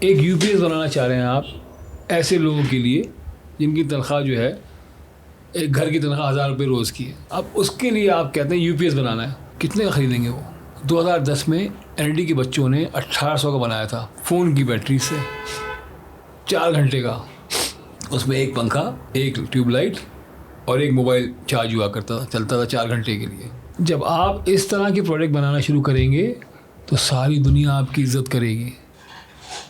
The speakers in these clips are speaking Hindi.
एक यूपीएस बनाना चाह रहे हैं आप ऐसे लोगों के लिए जिनकी तनख्वाह जो है एक घर की तनख्वाह 1000 रुपये रोज़ की है। अब उसके लिए आप कहते हैं यूपीएस बनाना है, कितने का ख़रीदेंगे वो? 2010 में एनडी के बच्चों ने 1800 का बनाया था फ़ोन की बैटरी से, 4 घंटे का। उसमें एक पंखा, एक ट्यूबलाइट और एक मोबाइल चार्ज हुआ करता था, चलता था 4 घंटे के लिए। जब आप इस तरह के प्रोडक्ट बनाना शुरू करेंगे तो सारी दुनिया आपकी इज़्ज़त करेगी।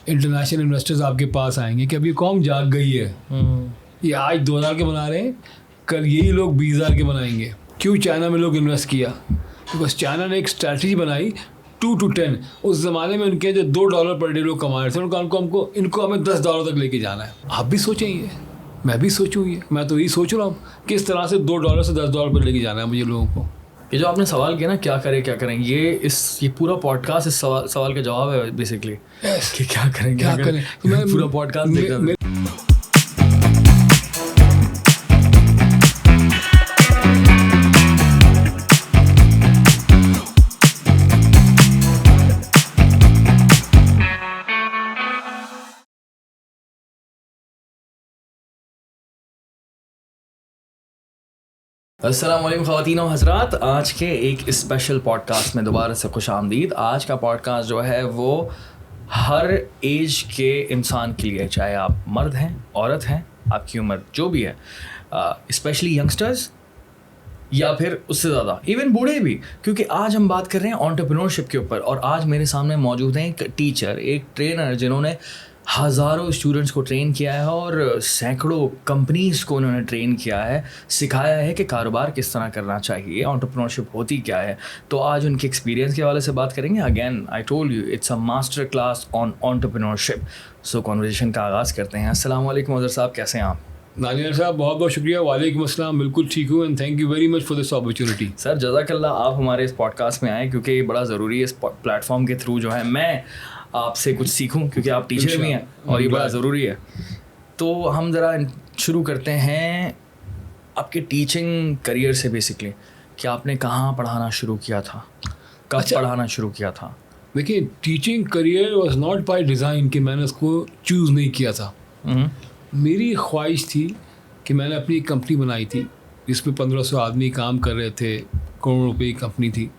इंटरनेशनल इन्वेस्टर्स आपके पास आएंगे कि अब ये कौम जाग गई है, ये आज 2000 के बना रहे हैं, कल यही लोग 20,000 के बनाएंगे। क्यों चाइना में लोग इन्वेस्ट किया? बिकॉज चाइना ने एक स्ट्रैटेजी बनाई 2 to 10। उस ज़माने में उनके जो $2 पर डे लोग कमा रहे थे, इनको हमें $10 तक लेके जाना है। आप भी सोचें ये, मैं भी सोचूँ ये, मैं तो यही सोच रहा हूँ किस तरह से $2 से $10 पर लेके जाना है मुझे लोगों को। ये जो आपने सवाल किया ना, क्या करें, ये पूरा पॉडकास्ट इस सवाल का जवाब है बेसिकली। कि क्या करें। तो मैं पूरा पॉडकास्ट देखता था। अस्सलाम वालेकुम ख़वातीन और हज़रात, आज के एक स्पेशल पॉडकास्ट में दोबारा से खुश आमदीद। आज का पॉडकास्ट जो है वो हर एज के इंसान के लिए, चाहे आप मर्द हैं, औरत हैं, आपकी उम्र जो भी है, स्पेशली यंगस्टर्स या फिर उससे ज़्यादा इवन बूढ़े भी, क्योंकि आज हम बात कर रहे हैं एंटरप्रेन्योरशिप के ऊपर। और आज मेरे सामने मौजूद हैं एक टीचर, एक ट्रेनर जिन्होंने हज़ारों स्टूडेंट्स को ट्रेन किया है और सैकड़ों कंपनीज़ को उन्होंने ट्रेन किया है, सिखाया है कि कारोबार किस तरह करना चाहिए, एंटरप्रेन्योरशिप होती क्या है। तो आज उनके एक्सपीरियंस के हवाले से बात करेंगे। Again I told you it's a master class on entrepreneurship. So conversation का आगाज़ करते हैं। अस्सलाम वालेकुम अज़हर साहब, कैसे हैं आप? नानियर साहब बहुत बहुत शुक्रिया। वालेकुम अस्सलाम, बिल्कुल ठीक हूँ and thank you very much for this opportunity. Sir जज़ाकल्लाह, आप हमारे इस पॉडकास्ट में आए क्योंकि ये बड़ा ज़रूरी है। इस प्लेटफॉर्म के थ्रू जो है मैं आपसे कुछ सीखूं, क्योंकि आप टीचर भी हैं और ये बड़ा ज़रूरी है। तो हम ज़रा शुरू करते हैं आपके टीचिंग करियर से। बेसिकली कि आपने कहाँ पढ़ाना शुरू किया था, कब पढ़ाना शुरू किया था? देखिए, teaching career was not by design कि मैंने उसको चूज़ नहीं किया था। मेरी ख्वाहिश थी कि मैंने अपनी एक कंपनी बनाई थी जिसमें 1500 आदमी काम कर रहे थे, करोड़ों रुपए की कंपनी थी।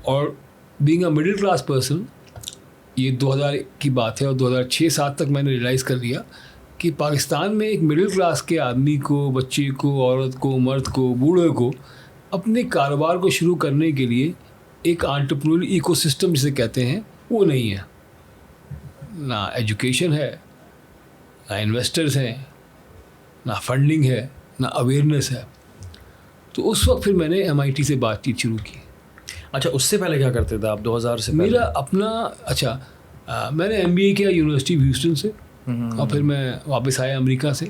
और being a middle class person, ये 2000 की बात है और 2006-07 तक मैंने रियलाइज़ कर लिया कि पाकिस्तान में एक मिडिल क्लास के आदमी को, बच्चे को, औरत को, मर्द को, बूढ़े को अपने कारोबार को शुरू करने के लिए एक एंटरप्रेन्योरियल इकोसिस्टम जिसे कहते हैं वो नहीं है। ना एजुकेशन है, ना इन्वेस्टर्स हैं, ना फंडिंग है, ना अवेयरनेस है। तो उस वक्त फिर मैंने MIT से बातचीत शुरू की। अच्छा, उससे पहले क्या करते थे आप 2000 से पहले? मेरा अपना मैंने MBA किया यूनिवर्सिटी ह्यूस्टन से और फिर मैं वापस आया अमेरिका से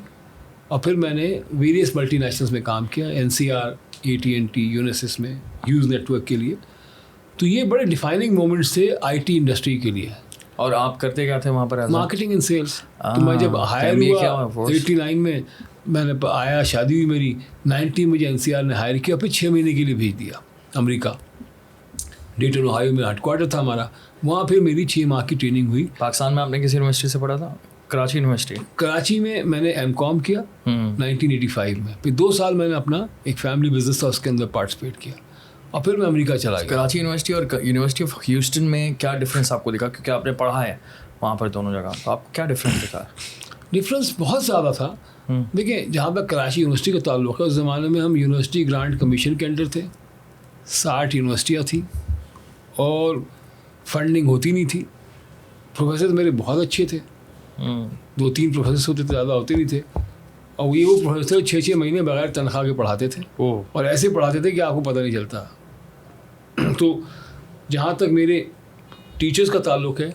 और फिर मैंने वेरियस मल्टीनेशनल्स में काम किया, NCR, AT&T, यूनिसिस में, ह्यूज नेटवर्क के लिए। तो ये बड़े डिफाइनिंग मोमेंट्स थे IT इंडस्ट्री के लिए। और आप करते क्या थे वहाँ पर? Marketing and sales. तो मैं जब हायर हुआ 89 में, मैंने आया, शादी हुई मेरी, 90 मुझे NCR ने हायर किया, फिर 6 महीने के लिए भेज दिया अमेरिका। डेटन ओहायो में हेडक्वार्टर था हमारा, वहाँ फिर मेरी 6 माह की ट्रेनिंग हुई। पाकिस्तान में आपने किस यूनिवर्सिटी से पढ़ा था? कराची यूनिवर्सिटी। कराची में मैंने M.Com किया 1985 में। फिर 2 साल मैंने अपना एक फैमिली बिजनेस था उसके अंदर पार्टिसिपेट किया और फिर मैं अमेरिका चला गया। कराची यूनिवर्सिटी और यूनिवर्सिटी ऑफ ह्यूस्टन में क्या डिफरेंस आपको दिखा, क्योंकि आपने पढ़ा है वहाँ पर दोनों जगह, तो आपको क्या डिफरेंस दिखा? डिफरेंस बहुत ज़्यादा था। देखिए, जहाँ पर कराची यूनिवर्सिटी का ताल्लुक़ है, उस ज़माने में हम यूनिवर्सिटी ग्रांट कमीशन के अंडर थे, 60 यूनिवर्सिटियाँ थी और फंडिंग होती नहीं थी। प्रोफेसर मेरे बहुत अच्छे थे, 2-3 प्रोफेसर होते थे, ज़्यादा होते नहीं थे। और ये वो प्रोफेसर 6-6 महीने बगैर तनख्वाह के पढ़ाते थे और ऐसे पढ़ाते थे कि आपको पता नहीं चलता। तो जहाँ तक मेरे टीचर्स का ताल्लुक़ है,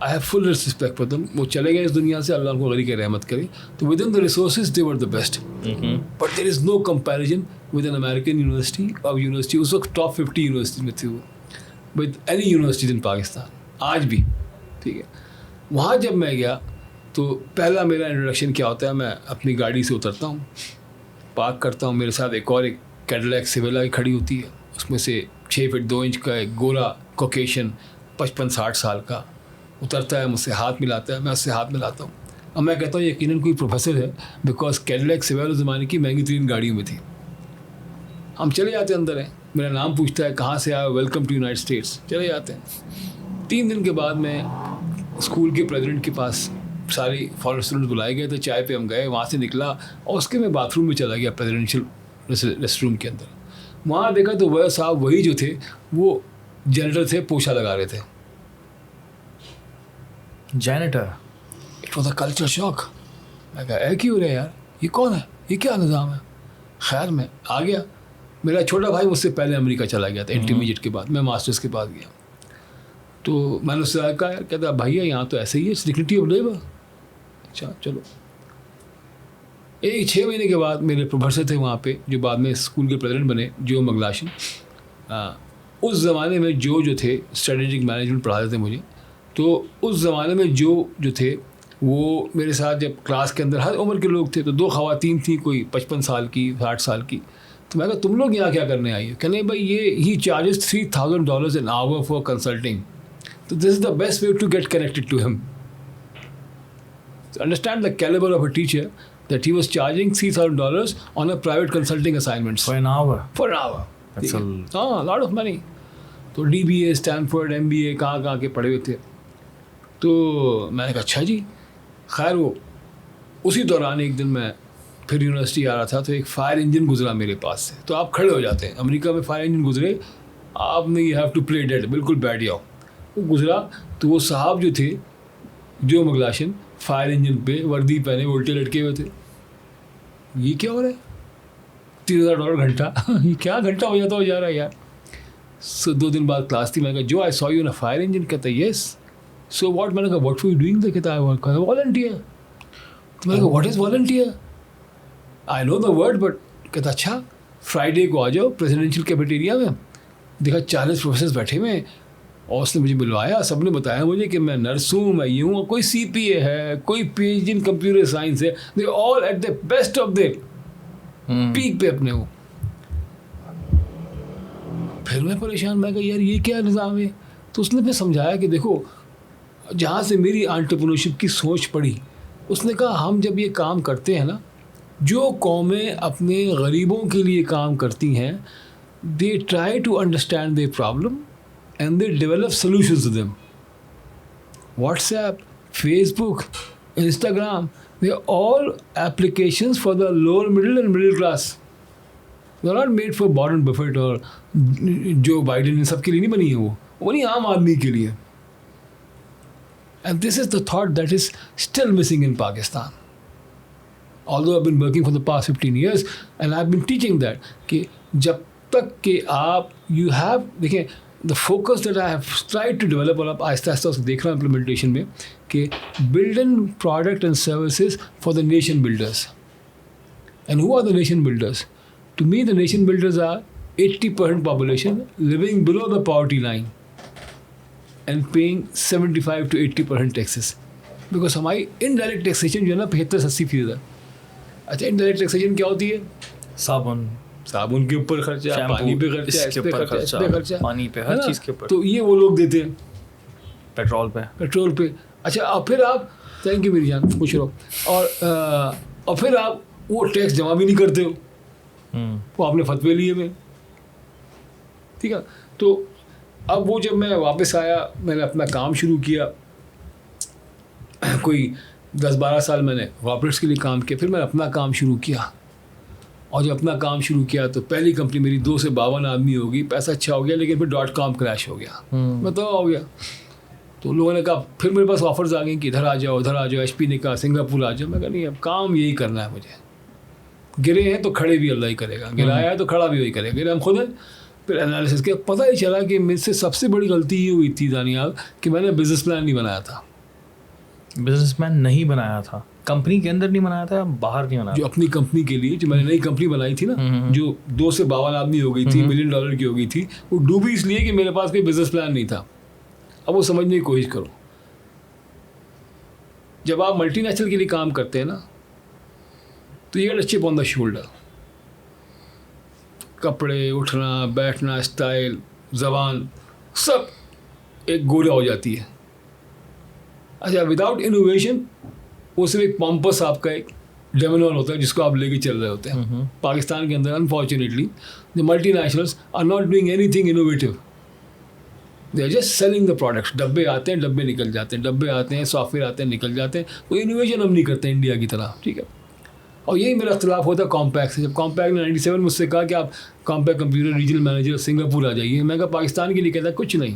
I have full respect for them. वो चले गए इस दुनिया से, अल्लाह उनको गनी की रहमत करे। तो within the resources they were the best, but there is no comparison with an American university और यूनिवर्सिटी। उस वक्त टॉप 50 यूनिवर्सिटी में थी वो, with any universities in Pakistan, आज भी। ठीक है, वहाँ जब मैं गया तो पहला मेरा इंट्रोडक्शन क्या होता है, मैं अपनी गाड़ी से उतरता हूँ, पार्क करता हूँ, मेरे साथ एक कैडिलैक सिविला खड़ी होती है, उसमें से 6 फीट 2 इंच का एक गोरा कोकेशन 55-60 साल का, उतरता है, मुझसे हाथ मिलाता है, मैं उससे हाथ मिलाता हूँ। अब मैं कहता हूँ यकीनन कोई प्रोफेसर है, बिकॉज कैडिलैक सिवाय उस ज़माने की महंगी तरीन गाड़ियों में थी। हम चले जाते हैं अंदर हैं, मेरा नाम पूछता है, कहाँ से आया, वेलकम टू यूनाइटेड स्टेट्स, चले जाते हैं। 3 दिन के बाद मैं स्कूल के प्रेसिडेंट के पास, सारे फॉरेन स्टूडेंट्स बुलाए गए थे, चाय पे हम गए, वहाँ से निकला और उसके मैं बाथरूम में चला गया, प्रेसिडेंशियल रेस्ट रूम के अंदर। वहाँ देखा तो वह साहब वही जो थे वो जनरल थे, पोछा लगा रहे थे। Janitor. It was a culture shock. मैं कहा ऐ क्यों रहे यार, ये कौन है, ये क्या निज़ाम है। खैर मैं आ गया, मेरा छोटा भाई मुझसे पहले अमेरिका चला गया था इंटरमीडिएट के बाद, मैं मास्टर्स के बाद गया। तो मैंने उससे कहा यार, कहता भैया यहाँ तो ऐसे ही है, डिग्निटी ऑफ लेबर। अच्छा चलो। 6 महीने के बाद मेरे प्रोफेसर थे वहाँ पे, जो बाद में स्कूल के प्रेसिडेंट बने, जो मगलाशन। उस ज़माने में जो थे स्ट्रेटेजिक मैनेजमेंट पढ़ाते थे मुझे। तो उस ज़माने में जो थे वो मेरे साथ जब क्लास के अंदर हर उम्र के लोग थे, तो 2 ख़वातीन थी, कोई 55 साल की, 60 साल की। तो मैं कहा तुम लोग यहाँ क्या करने आई हो। कहने भाई ये ही charges $3,000 an hour for consulting, तो this is the best way to get connected to him. Understand the calibre of a teacher that he was charging $3,000 on a private consulting assignments. For an hour. For an hour. That's a lot of money. तो DBA, स्टैनफोर्ड, MBA कहाँ के पढ़े हुए थे। तो मैंने कहा अच्छा जी। खैर वो उसी दौरान एक दिन मैं फिर यूनिवर्सिटी आ रहा था, तो एक फायर इंजन गुजरा मेरे पास से। तो आप खड़े हो जाते हैं, अमेरिका में फायर इंजन गुजरे, आपने you have to play dead, बिल्कुल बैठ जाओ। वो गुजरा तो वो साहब जो थे, जो मगलाशन, फायर इंजन पे वर्दी पहने उल्टे लटके हुए थे। ये क्या हो रहा है, $3,000 घंटा ये क्या घंटा हो जाता हो जा रहा है यार। सो 2 दिन बाद क्लास थी, मैंने कहा जो I saw you in a fire engine. कहता यस। सो व्हाट, मैंने कहा व्हाट वर यू डूइंग। कहता आई वॉलंटियर। तो मैंने कहा what is volunteer, I know the word but. कहता अच्छा फ्राइडे को आ जाओ प्रेसिडेंशियल कैफेटेरिया में। देखा 40 प्रोफेसर बैठे हुए हैं और उसने मुझे बुलवाया, सबने बताया मुझे कि मैं नर्स हूँ, मैं यूँ हूँ, कोई CPA है, कोई PhD इन कंप्यूटर साइंस है, they all at the best of their peak पे अपने वो। फिर मैं परेशान, मैं कहा यार ये क्या निज़ाम है। तो उसने फिर समझाया कि देखो, जहाँ से मेरी एंटरप्रेन्योरशिप की सोच पड़ी, उसने कहा हम जब ये काम करते हैं ना, जो कौमें अपने गरीबों के लिए काम करती हैं, they try to understand their problem and they develop solutions to them. WhatsApp, Facebook, Instagram, they are all applications for the lower middle and middle class. They are not made for Warren Buffett or Joe Biden, इन सब के लिए नहीं बनी है वो बनी आम आदमी के लिए। And this is the thought that is still missing in Pakistan. Although I've been working for the past 15 years and I've been teaching that कि जब तक कि आप you have, देखिए the focus that I have tried to develop, और आप आहिस्ता आहिस्ता उसको देख रहा हूँ implementation में, कि building product and services for the nation builders. And who are the nation builders? To me, the nation builders are 80% population living below the poverty line and paying 75 to 80% taxes. Because हमारी indirect taxation जो है ना 75-80% है। अच्छा, indirect taxation क्या होती है? साबुन के ऊपर खर्चा, पानी पे खर्चा, इस पे खर्चा, पानी पे, हर चीज़ के ऊपर। तो ये वो लोग देते हैं, पेट्रोल पे। अच्छा, और फिर आप, थैंक यू मेरी जान, पूछ रहो, और फिर आप वो टैक्स जमा भी नहीं करते हो, वो आपने फतवे लिए में, ठीक है। तो अब वो जब मैं वापस आया, मैंने अपना काम शुरू किया, कोई 10-12 साल मैंने कॉर्पोरेट्स के लिए काम किया, फिर मैंने अपना काम शुरू किया। और जब अपना काम शुरू किया तो पहली कंपनी मेरी 2 से 52 आदमी होगी, पैसा अच्छा हो गया, लेकिन फिर .com क्रैश हो गया, मतलब हो गया। तो लोगों ने कहा, फिर मेरे पास ऑफर्स आ गए कि इधर आ जाओ, उधर आ जाओ, HP ने कहा सिंगापुर आ जाओ। मैं कहा नहीं, अब काम यही करना है मुझे, गिरे हैं तो खड़े भी अल्लाह ही करेगा, गिराया है तो खड़ा भी वही करेगा, गिरे हम खुद हैं। फिर एनालिसिस किया, पता ही चला कि मुझसे सबसे बड़ी गलती ये हुई थी दानियाल, कि मैंने बिजनेस प्लान नहीं बनाया था। बिजनेसमैन नहीं बनाया था, कंपनी के अंदर नहीं बनाया था, बाहर नहीं बनाया। जो अपनी कंपनी के लिए, जो मैंने नई कंपनी बनाई थी ना, जो 2 से 52 आदमी हो गई थी, $1 मिलियन की हो गई थी, वो डूबी इसलिए कि मेरे पास कोई बिजनेस प्लान नहीं था। अब वो समझने की कोशिश करो, जब आप मल्टीनेशनल के लिए काम करते हैं ना, तो ये अच्छे ऑन द शोल्डर, कपड़े, उठना बैठना, स्टाइल, ज़बान, सब एक गोरा हो जाती है। अच्छा, विदाउट इनोवेशन वो सिर्फ एक पॉम्पस आपका एक डेमोनॉल होता है जिसको आप लेके चल रहे होते हैं. पाकिस्तान के अंदर unfortunately the multinationals are not doing anything innovative. They are just selling the products. डब्बे आते हैं, डब्बे निकल जाते हैं, डब्बे आते हैं, सॉफ्टवेयर आते हैं, निकल जाते हैं. कोई इनोवेशन हम नहीं करते इंडिया की तरह. ठीक है. और यही मेरा इख्तिलाफ होता है कॉम्पैक्ट से. जब कॉम्पैक्ट ने 97 मुझसे कहा कि आप Compaq computer regional manager Singapore आ जाइए, मैं कहा पाकिस्तान के लिए कहता कुछ नहीं.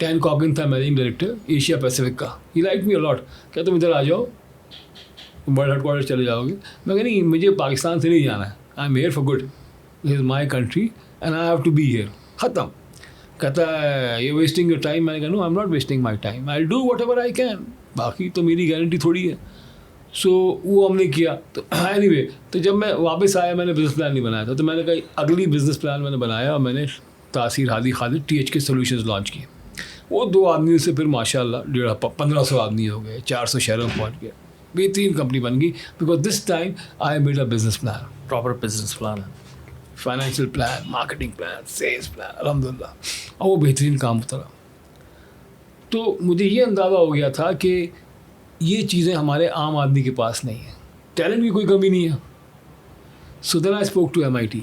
टैन कॉगिन था मैनेजिंग डायरेक्टर एशिया पैसिफिक का. ही लाइक मी अलॉट. क्या तुम इधर आ जाओ, वर्ल्ड हेडक्वार्टर चले जाओगे. मैं कहा नहीं, मुझे पाकिस्तान से नहीं जाना है. I am here for good. This is my country and I have to be here. ख़त्म. कहता है ये वेस्टिंग योर टाइम. मैंने कहा no, I am not wasting my time. I do whatever I can. बाकी तो मेरी गारंटी थोड़ी है. सो वो हमने किया. तो एनीवे, तो जब मैं वापस आया मैंने बिज़नेस प्लान नहीं बनाया था. तो मैंने कहा अगली बिज़नेस प्लान मैंने बनाया और मैंने तासीर Hadi Khalid THK solutions launch किए. वो 2 आदमियों से फिर माशाल्लाह 1500 आदमी हो गए, 400 शहरों में पहुँच गए. बेहतरीन कंपनी बन गई because this time I made a business plan. Proper business plan, financial plan, marketing plan, sales plan, अल्हम्दुलिल्लाह. और वो बेहतरीन काम होता रहा. तो मुझे ये अंदाज़ा हो गया था कि ये चीज़ें हमारे आम आदमी के पास नहीं है. टैलेंट की कोई कमी नहीं है. So then I spoke to MIT.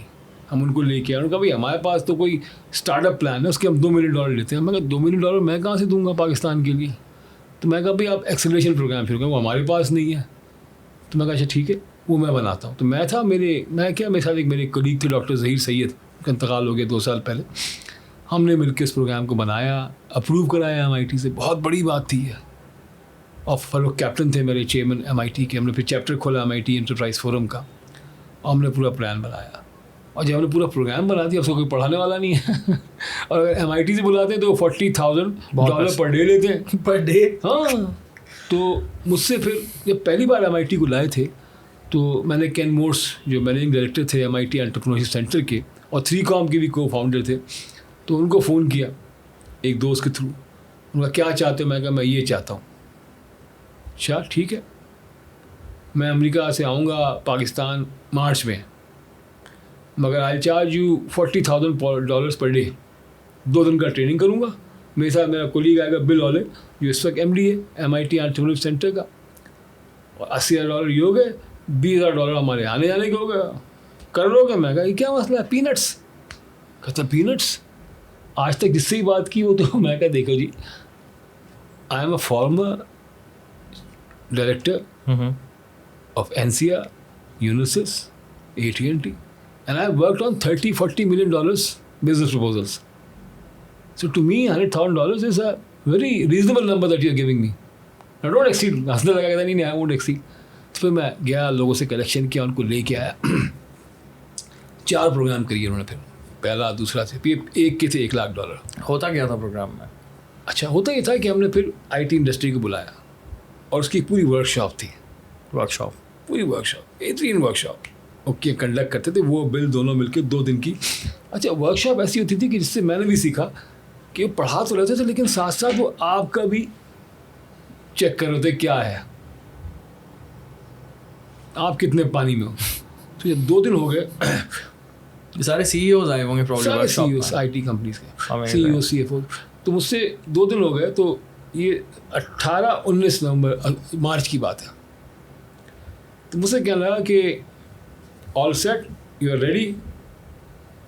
हम उनको लेके आए. उन्होंने कहा भाई हमारे पास तो कोई स्टार्टअप प्लान है, उसके हम $2 मिलियन लेते हैं. मैं कहा $2 मिलियन मैं कहाँ से दूंगा पाकिस्तान के लिए. तो मैं कहा भाई आप एक्सेलरेशन प्रोग्राम शुरू करें, वो हमारे पास नहीं है. तो मैं कहा अच्छा ठीक है, वो मैं बनाता हूँ. तो मैं मेरे साथ एक मेरे कलीग थे डॉक्टर ज़हीर सैयद, उनका इंतकाल हो गया 2 साल पहले. हमने मिलकर इस प्रोग्राम को बनाया, अप्रूव कराया MIT से. बहुत बड़ी बात थी है. और फिर वो कैप्टन थे मेरे चेयरमैन MIT के. हमने फिर चैप्टर खोला MIT एंटरप्राइज फोरम का और हमने पूरा प्लान बनाया. और जब हमने पूरा प्रोग्राम बना दिया, उसको कोई पढ़ाने वाला नहीं है. और अगर MIT से बुलाते हैं तो $40,000 पर डे लेते हैं. Per day. हाँ. तो मुझसे फिर जब पहली बार MIT को लाए थे तो मैंने केन मोर्स जो मैनेजिंग डायरेक्टर थे MIT एंटरप्रेन्योरशिप सेंटर के और 3Com के भी को-फाउंडर थे, तो उनको फ़ोन किया एक दोस्त के थ्रू. उनका क्या चाहते हो. मैं कहा मैं ये चाहता हूँ. अच्छा ठीक है, मैं अमेरिका से आऊँगा पाकिस्तान मार्च में, मगर आई चार्ज यू $40,000 पर डे. 2 दिन का ट्रेनिंग करूँगा. मेरे साथ मेरा कोलीग आएगा बिल ऑले, जो इस वक्त MD है MIT एंटरप्रेन्योरशिप सेंटर का. और $80,000 ये हो गए. $20,000 हमारे आने जाने के हो गया. कर लोगे. मैं कहा ये क्या मसला है, पीनट्स. कहता पीनट्स. आज तक जिससे ही बात की वो तो मैं कहा देखो जी, I am a former director of NCR, Unisys, AT&T, and I've worked on $30-40 million business proposals. So to me, $100,000 is a very reasonable number that you're giving me. I don't exceed. हंसने लगा, कहता नहीं I won't exceed. तो फिर मैं गया, लोगों से कलेक्शन किया, उनको लेके आया. 4 प्रोग्राम करिए उन्होंने. फिर पहला दूसरा से फिर एक के थे $1,00,000. होता क्या था प्रोग्राम में? अच्छा, होता ये था कि हमने फिर IT इंडस्ट्री को बुलाया और उसकी पूरी वर्कशॉप थी. पूरी वर्कशॉप, बेहतरीन वर्कशॉप ओके कंडक्ट करते थे. वो बिल दोनों मिलके 2 दिन की. अच्छा, वर्कशॉप ऐसी होती थी कि जिससे मैंने भी सीखा कि वो पढ़ा तो रहते थे लेकिन साथ साथ वो आपका भी चेक कर रहे थे क्या है, आप कितने पानी में हो. तो जब 2 दिन हो गए, सारे CEOs आए होंगे प्रॉब्लम. सारे CEOs IT कंपनीज के CEO CFO. तो मुझसे 2 दिन हो गए. तो ये 18-19 नवंबर मार्च की बात है. तो मुझसे कहने लगा कि all set, you are ready,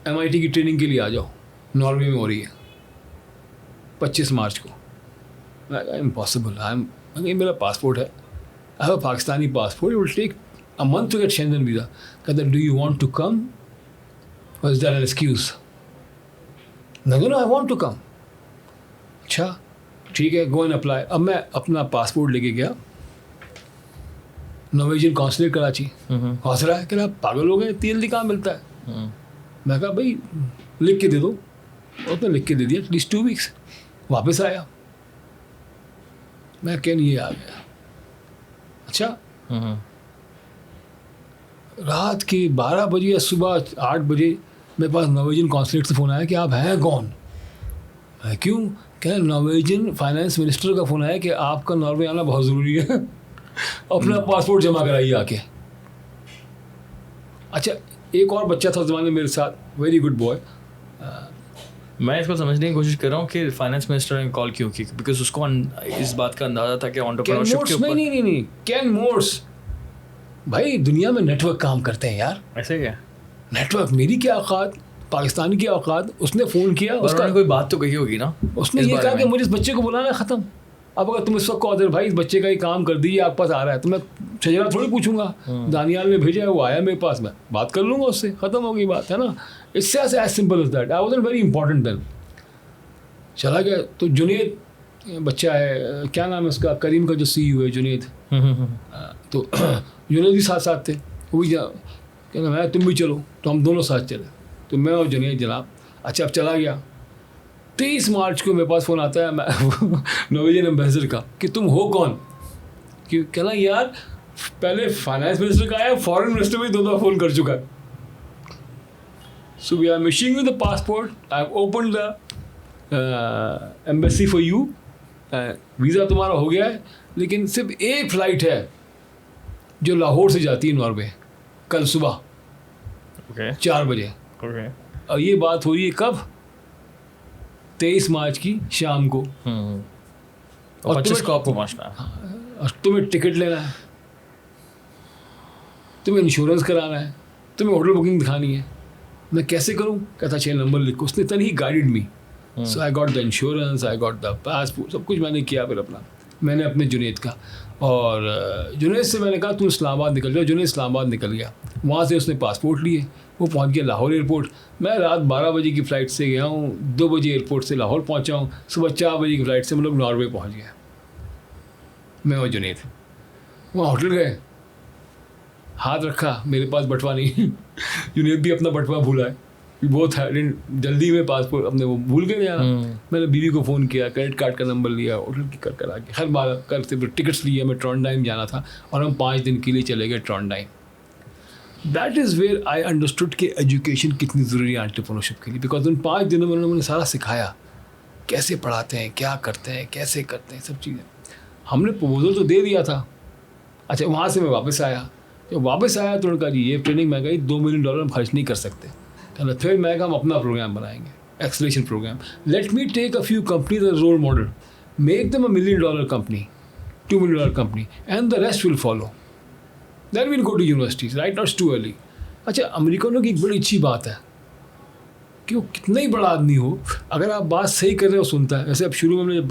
MIT की ट्रेनिंग के लिए आ जाओ, नॉर्वे में हो रही है 25 मार्च को. इम्पॉसिबल. मेरा पासपोर्ट है, I have a Pakistani passport, it will take a month to get Schengen visa. कहता do you want to come, was that an excuse. No I want to come. अच्छा ठीक है, गो एंड अप्लाई. अब मैं अपना पासपोर्ट लेके गया नॉर्वेजियन कॉन्सुलेट कराची. हंस रहा है कि आप पागल हो गए, तेल कहाँ मिलता है. मैं कहा भाई लिख के दे दो. और उसने लिख के दे दिया एटलीस्ट 2 वीक्स. वापस आया, मैं कैन ये आ गया. अच्छा, रात के 12 बजे या सुबह 8 बजे मेरे पास नॉर्वेजियन कॉन्सुलेट से फ़ोन आया कि आप हैं कौन. मैं क्यों. क्या नॉर्वेजियन फाइनेंस मिनिस्टर का फ़ोन आया कि आपका नॉर्वे आना बहुत ज़रूरी है, अपना पासपोर्ट जमा कराइए आके. अच्छा, एक और बच्चा था उस ज़माने मेरे साथ, वेरी गुड बॉय, मैं इसको समझने की कोशिश कर रहा हूँ कि फाइनेंस मिनिस्टर ने कॉल क्यों की, बिकॉज उसको इस बात का अंदाजा था कि एंटरप्रेन्योरशिप के ऊपर। नहीं, कैन मोर्स भाई दुनिया में नेटवर्क काम करते हैं यार। ऐसे क्या नेटवर्क, मेरी क्या औकात, पाकिस्तानी की औकात। उसने फ़ोन किया, उसका कोई बात तो कही होगी ना, उसने ये कहा कि मुझे इस बच्चे को बुलाना है, ख़त्म। अब अगर तुम इस वक्त कहो भाई इस बच्चे का ही काम कर दीजिए, आपके पास आ रहा है, तो मैं शजरा थोड़ी पूछूंगा। दानियाल ने भेजा है, वो आया मेरे पास, मैं बात कर लूँगा उससे, ख़त्म हो गई बात, है ना। इससे as simple as that. I wasn't very important then. चला गया तो जुनेद बच्चा है, क्या नाम है उसका, करीम का जो CEO है जुनेद, तो जुनेद भी साथ साथ थे। वो भी कहना मैं तुम भी चलो, तो हम दोनों साथ चले, तो मैं और जुनेद जनाब। अच्छा अब चला गया। 23 मार्च को मेरे पास फ़ोन आता है नॉर्वेजियन एम्बेसडर का कि तुम हो कौन। कि कहना यार पहले फाइनेंस मिनिस्टर का आया, फॉरेन मिनिस्टर भी 2 दफ़ा फ़ोन कर चुका है। So we are issuing you the passport, I have open the embassy for you, visa तुम्हारा हो गया है, लेकिन सिर्फ एक फ़्लाइट है जो लाहौर से जाती है नॉर्वे, कल सुबह 4 बजे। और ये बात हो रही है कब, 23 मार्च की शाम को। और 25 को आपको पहुँचना है, और तुम्हें टिकट लेना है, तुम्हें इंश्योरेंस कराना है, तुम्हें होटल बुकिंग दिखानी है। मैं कैसे करूँ? कहता 6 नंबर लिखो। उसने तन ही guided me. So I got the insurance, I got the passport, सब कुछ मैंने किया। फिर अपना मैंने अपने जुनेद का, और जुनेद से मैंने कहा तू इस्लामाबाद निकल जाओ। जुनेद इस्लामाबाद निकल गया। वहाँ से उसने पासपोर्ट लिए, वो पहुँच गया लाहौर एयरपोर्ट। मैं रात 12 बजे की फ़्लाइट से गया हूँ, 2 बजे एयरपोर्ट से लाहौर पहुँचा हूँ, सुबह 4 बजे की फ़्लाइट से हम लोग नॉर्वे पहुँच गए, मैं और जुनेद। वहाँ होटल गए, हाथ रखा, मेरे पास बटवा नहीं जुनेद भी अपना बटवा भूला है, बहुत जल्दी में पासपोर्ट अपने वो भूल गए यार। मैंने बीवी को फ़ोन किया, क्रेडिट कार्ड का नंबर लिया, होटल की कर के हर बार करते फिर टिकट्स लिए। मैं ट्रॉन्डाइम जाना था और हम 5 दिन के लिए चले गए Trondheim. That is where I understood कि एजुकेशन कितनी ज़रूरी है एंटरप्रेन्योरशिप के लिए। बिकॉज उन 5 दिनों में उन्होंने सारा सिखाया, कैसे पढ़ाते हैं, क्या करते हैं, कैसे करते हैं, सब चीज़ें। हमने प्रपोजल तो दे दिया था। अच्छा वहाँ से मैं वापस आया, जब वापस आया तो उन्होंने कहा जी ये ट्रेनिंग मैं कही $2 मिलियन हम खर्च नहीं कर सकते। कहना फिर मैं कहा हम अपना प्रोग्राम बनाएंगे, acceleration program. Let me take a few companies as role model, make them $1 million company, $2 million company, and the rest will follow. Then will go to universities, right not too early. अच्छा अमेरिकनों की एक बड़ी अच्छी बात है कि वो कितना ही बड़ा आदमी हो, अगर आप बात सही कर रहे हो सुनता है। वैसे अब शुरू में मैंने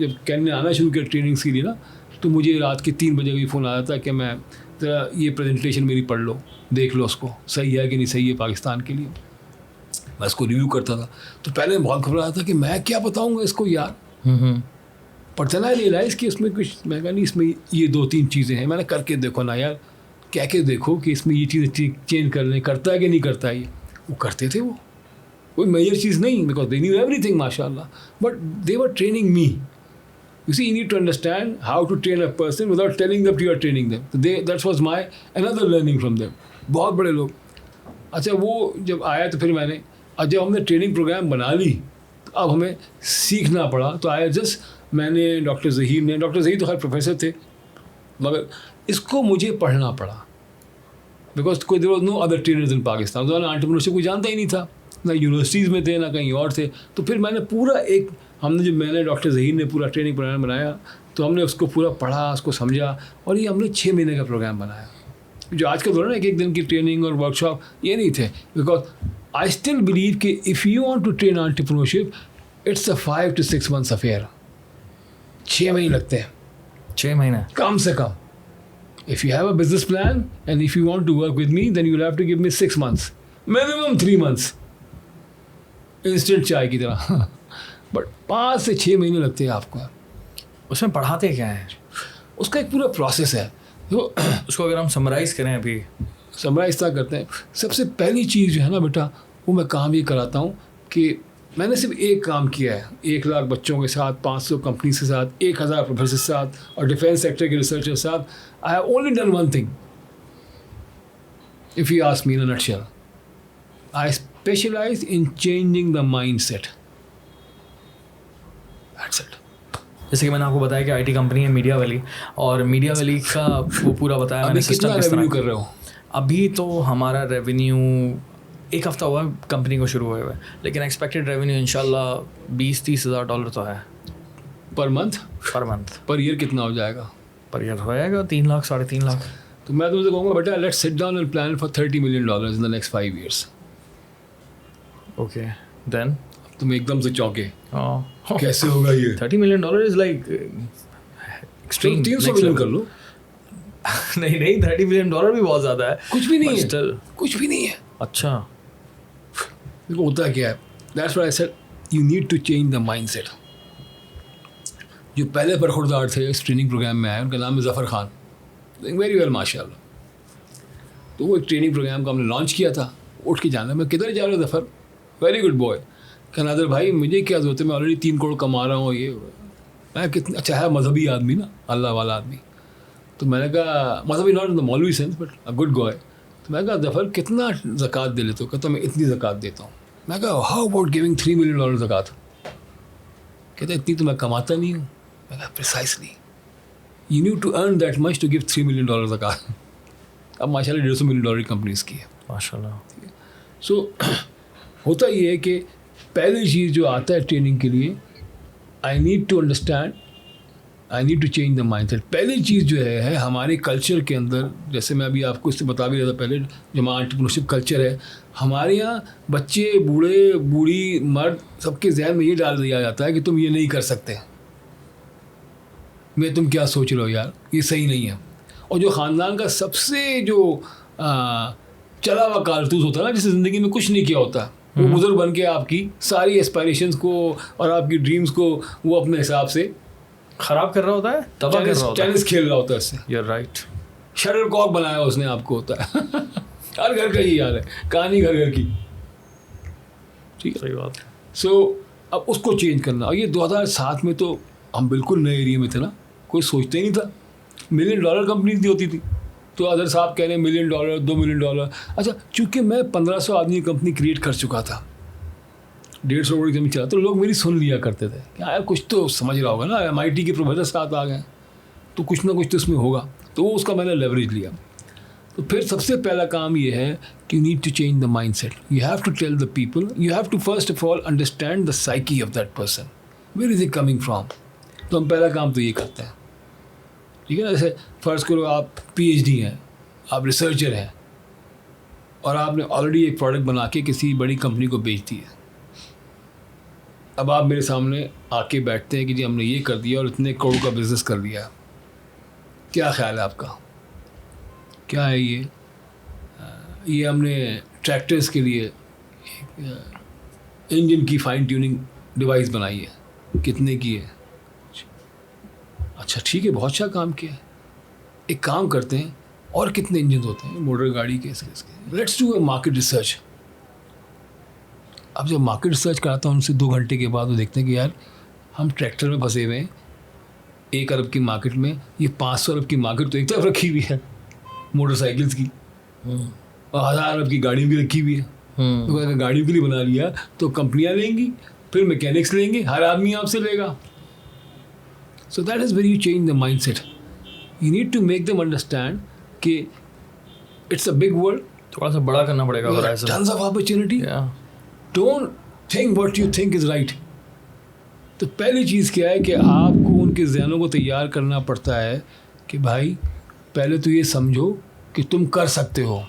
जब कैन आना शुरू किया ट्रेनिंग्स के लिए ना, तो मुझे रात के 3 बजे भी फ़ोन आया था कि मैं ज़रा ये प्रेजेंटेशन मेरी पढ़ लो, देख लो उसको सही है कि नहीं सही है पाकिस्तान के लिए। मैं उसको रिव्यू करता था, तो पहले बहुत घबरा रहा था कि मैं क्या बताऊँगा इसको यार। पर चला रियलाइज़ कि इसमें कुछ, मैं कहा नहीं इसमें ये 2-3 चीज़ें हैं, मैंने करके देखो ना यार, क्या क्या देखो कि इसमें ये चीज़ें चेंज कर लें, करता है कि नहीं करता है ये। वो करते थे, वो कोई मेजर चीज़ नहीं, बिकॉज दे न्यू एवरीथिंग माशाल्लाह, but they were training me. You see, you need to understand how to train a person without telling them you are training them. So that was my another learning from them. बहुत बड़े लोग। अच्छा वो जब आया तो फिर मैंने, और जब हमने ट्रेनिंग प्रोग्राम बना ली तो अब हमें सीखना पड़ा। तो आया मैंने डॉक्टर ज़हीर तो खैर प्रोफेसर थे, मगर इसको मुझे पढ़ना पड़ा, बिकॉज कोई there was no other trainers in Pakistan. तो मैंने एंटरप्रेन्योरशिप को जानता ही नहीं था, ना यूनिवर्सिटीज़ में थे ना कहीं और थे। तो फिर मैंने पूरा मैंने डॉक्टर ज़हीर ने पूरा ट्रेनिंग प्रोग्राम बनाया, तो हमने उसको पूरा पढ़ा, उसको समझा, और ये हमने 6 महीने का प्रोग्राम बनाया। जो आज का दौर है ना, 1 दिन की ट्रेनिंग और वर्कशॉप ये नहीं थे, बिकॉज आई स्टिल बिलीव कि if you want to train entrepreneurship it's a 5 to 6 months affair. 6 महीने लगते हैं, 6 महीने कम से कम। If you have a business plan and if you want to work with me then you will have to give me 6 months, minimum 3 months, instant चाय की तरह। बट 5 से 6 महीने लगते हैं आपको। उसमें पढ़ाते क्या है? उसका एक पूरा प्रोसेस है। तो उसको अगर हम समराइज़ करें, अभी समराइज क्या करते हैं, सबसे पहली चीज़ जो है ना बेटा, वो मैं काम ये कराता हूँ कि मैंने सिर्फ एक काम किया है, 1 लाख बच्चों के साथ, 500 कंपनी के साथ, 1000 प्रोफेसर के साथ और डिफेंस सेक्टर के रिसर्चर के साथ। I have only done one thing, if you ask me in a nutshell, I specialize in changing the mind set. That's it. जैसे कि मैंने आपको बताया कि आईटी कंपनी है मीडिया वैली, और मीडिया वैली का वो पूरा बताया मैंने सिस्टम किस तरह कर रहे हो। अभी तो हमारा रेवेन्यू 1 हफ्ता हुआ कंपनी को शुरू हुए हुए, लेकिन एक्सपेक्टेड रेवेन्यू इंशाल्लाह $20-30,000 तो है पर मंथ, पर ईयर कितना हो जाएगा? पर ईयर हो जाएगा 3 लाख 3.5 लाख। तो मैं तुमसे कहूँगा बेटा let's sit down and plan for $30 million in the next 5 years। Okay then तुम एकदम से चौंके, कैसे होगा ये? $30 million is like extreme. 300 million कर लो। नहीं, $30 million भी बहुत ज़्यादा है। कुछ भी नहीं But है, still, कुछ भी नहीं है। अच्छा देखो होता क्या है, that's why I said you need to change the mindset. जो पहले बरखुरदार थे इस ट्रेनिंग प्रोग्राम में आए, उनका नाम है Zafar Khan, doing very well माशाल्लाह। तो वो एक ट्रेनिंग प्रोग्राम का हमने लॉन्च किया था। उठ के जाना, मैं किधर जा रहा हूँ ज़फ़र, वेरी गुड बॉय। कहा नादर भाई मुझे क्या जरूरत है, मैं ऑलरेडी 3 करोड़ कमा रहा हूँ। ये मैं कितना अच्छा है, मजहबी आदमी ना, अल्लाह वाला आदमी। तो मैंने कहा मजहबी नॉट इन द मौलवी sense but a good boy. तो मैंने कहा ज़फ़र कितना ज़कात दे लेते हो? कहता मैं इतनी ज़कात देता हूँ। मैं कहा हाउ अबाउट गिविंग $3 million ज़कात? कहता इतनी तो मैं कमाता नहीं हूँ। मैं कहा precisely you need to earn that much to give $3 million ज़कात। अब माशाल्लाह $150 million की कंपनीज की है माशाल्लाह। सो होता ये है कि पहली चीज़ जो आता है ट्रेनिंग के लिए, I need to understand, I need to change the mindset. पहली चीज़ जो है हमारे कल्चर के अंदर, जैसे मैं अभी आपको इससे बता भी रहा था पहले, जो हमारा एंटरप्रेन्योरशिप कल्चर है, हमारे यहाँ बच्चे, बूढ़े, बूढ़ी, मर्द, सबके जहन में ये डाल दिया जाता है कि तुम ये नहीं कर सकते। मैं तुम क्या सोच रहे हो यार, ये सही नहीं है। और जो ख़ानदान का सबसे जो चला हुआ कारतूस होता है ना, जिससे ज़िंदगी में कुछ नहीं किया होता, वो बुजुर्ग बन के आपकी सारी एस्पायरेशंस को और आपकी ड्रीम्स को वो अपने हिसाब से ख़राब कर रहा होता है, तबाह कर रहा होता है, टेनिस खेल रहा होता है इससे। You are right. शटलकॉक बनाया उसने आपको, होता है हर घर का ही यार है कहानी, घर घर की। ठीक है, सही बात है। सो अब उसको चेंज करना। और ये 2007 में तो हम बिल्कुल नए एरिया में थे ना, कोई सोचते ही नहीं था। $1 million कंपनीज होती थी, तो अदर साहब कह रहे हैं $1 million, $2 million। अच्छा, चूँकि मैं 1500 आदमी की कंपनी क्रिएट कर चुका था, 150 करोड़ की जमीन चला, तो लोग मेरी सुन लिया करते थे कि यार कुछ तो समझ रहा होगा ना, MIT के प्रोफेसर साथ आ गए तो कुछ ना कुछ तो इसमें होगा। तो वो उसका मैंने लेवरेज लिया। तो फिर सबसे पहला काम ये है कि you need to change the mindset. You have to tell the people, you have to first of all understand the psyche of that person, where is it coming from. तो हम पहला काम तो ये करते हैं, ठीक है ना। जैसे फ़र्ज़ करो आप PhD हैं, आप रिसर्चर हैं, और आपने ऑलरेडी एक प्रोडक्ट बना के किसी बड़ी कंपनी को बेच दी है। अब आप मेरे सामने आके बैठते हैं कि जी हमने ये कर दिया और इतने करोड़ का बिज़नेस कर दिया। क्या ख्याल है आपका, क्या है ये हमने ट्रैक्टर्स के लिए इंजन की फाइन ट्यूनिंग डिवाइस बनाई है, कितने की है? अच्छा ठीक है, बहुत अच्छा काम किया है। एक काम करते हैं, और कितने इंजन होते हैं मोटर गाड़ी के, इसके let's do a market research. अब जब मार्केट रिसर्च कराता हूँ उनसे 2 घंटे के बाद वो देखते हैं कि यार हम ट्रैक्टर में फंसे हुए हैं, 1 अरब की मार्केट में, ये 500 अरब की मार्केट तो एक तरफ रखी हुई है मोटरसाइकिल्स की, और 1000 अरब की गाड़ियों की रखी हुई है। तो अगर गाड़ियों के लिए बना लिया तो कंपनियाँ लेंगी, फिर मैकेनिक्स लेंगे, हर आदमी आपसे लेगा। So that is where you change the mind set. You need to make them understand कि इट्स अ बिग वर्ल्ड, थोड़ा सा बड़ा करना पड़ेगा। Tons of opportunity, don't think what you think is right. तो पहली चीज़ क्या है कि आपको उनके ज़हनों को तैयार करना पड़ता है कि भाई पहले तो ये समझो कि तुम कर सकते हो।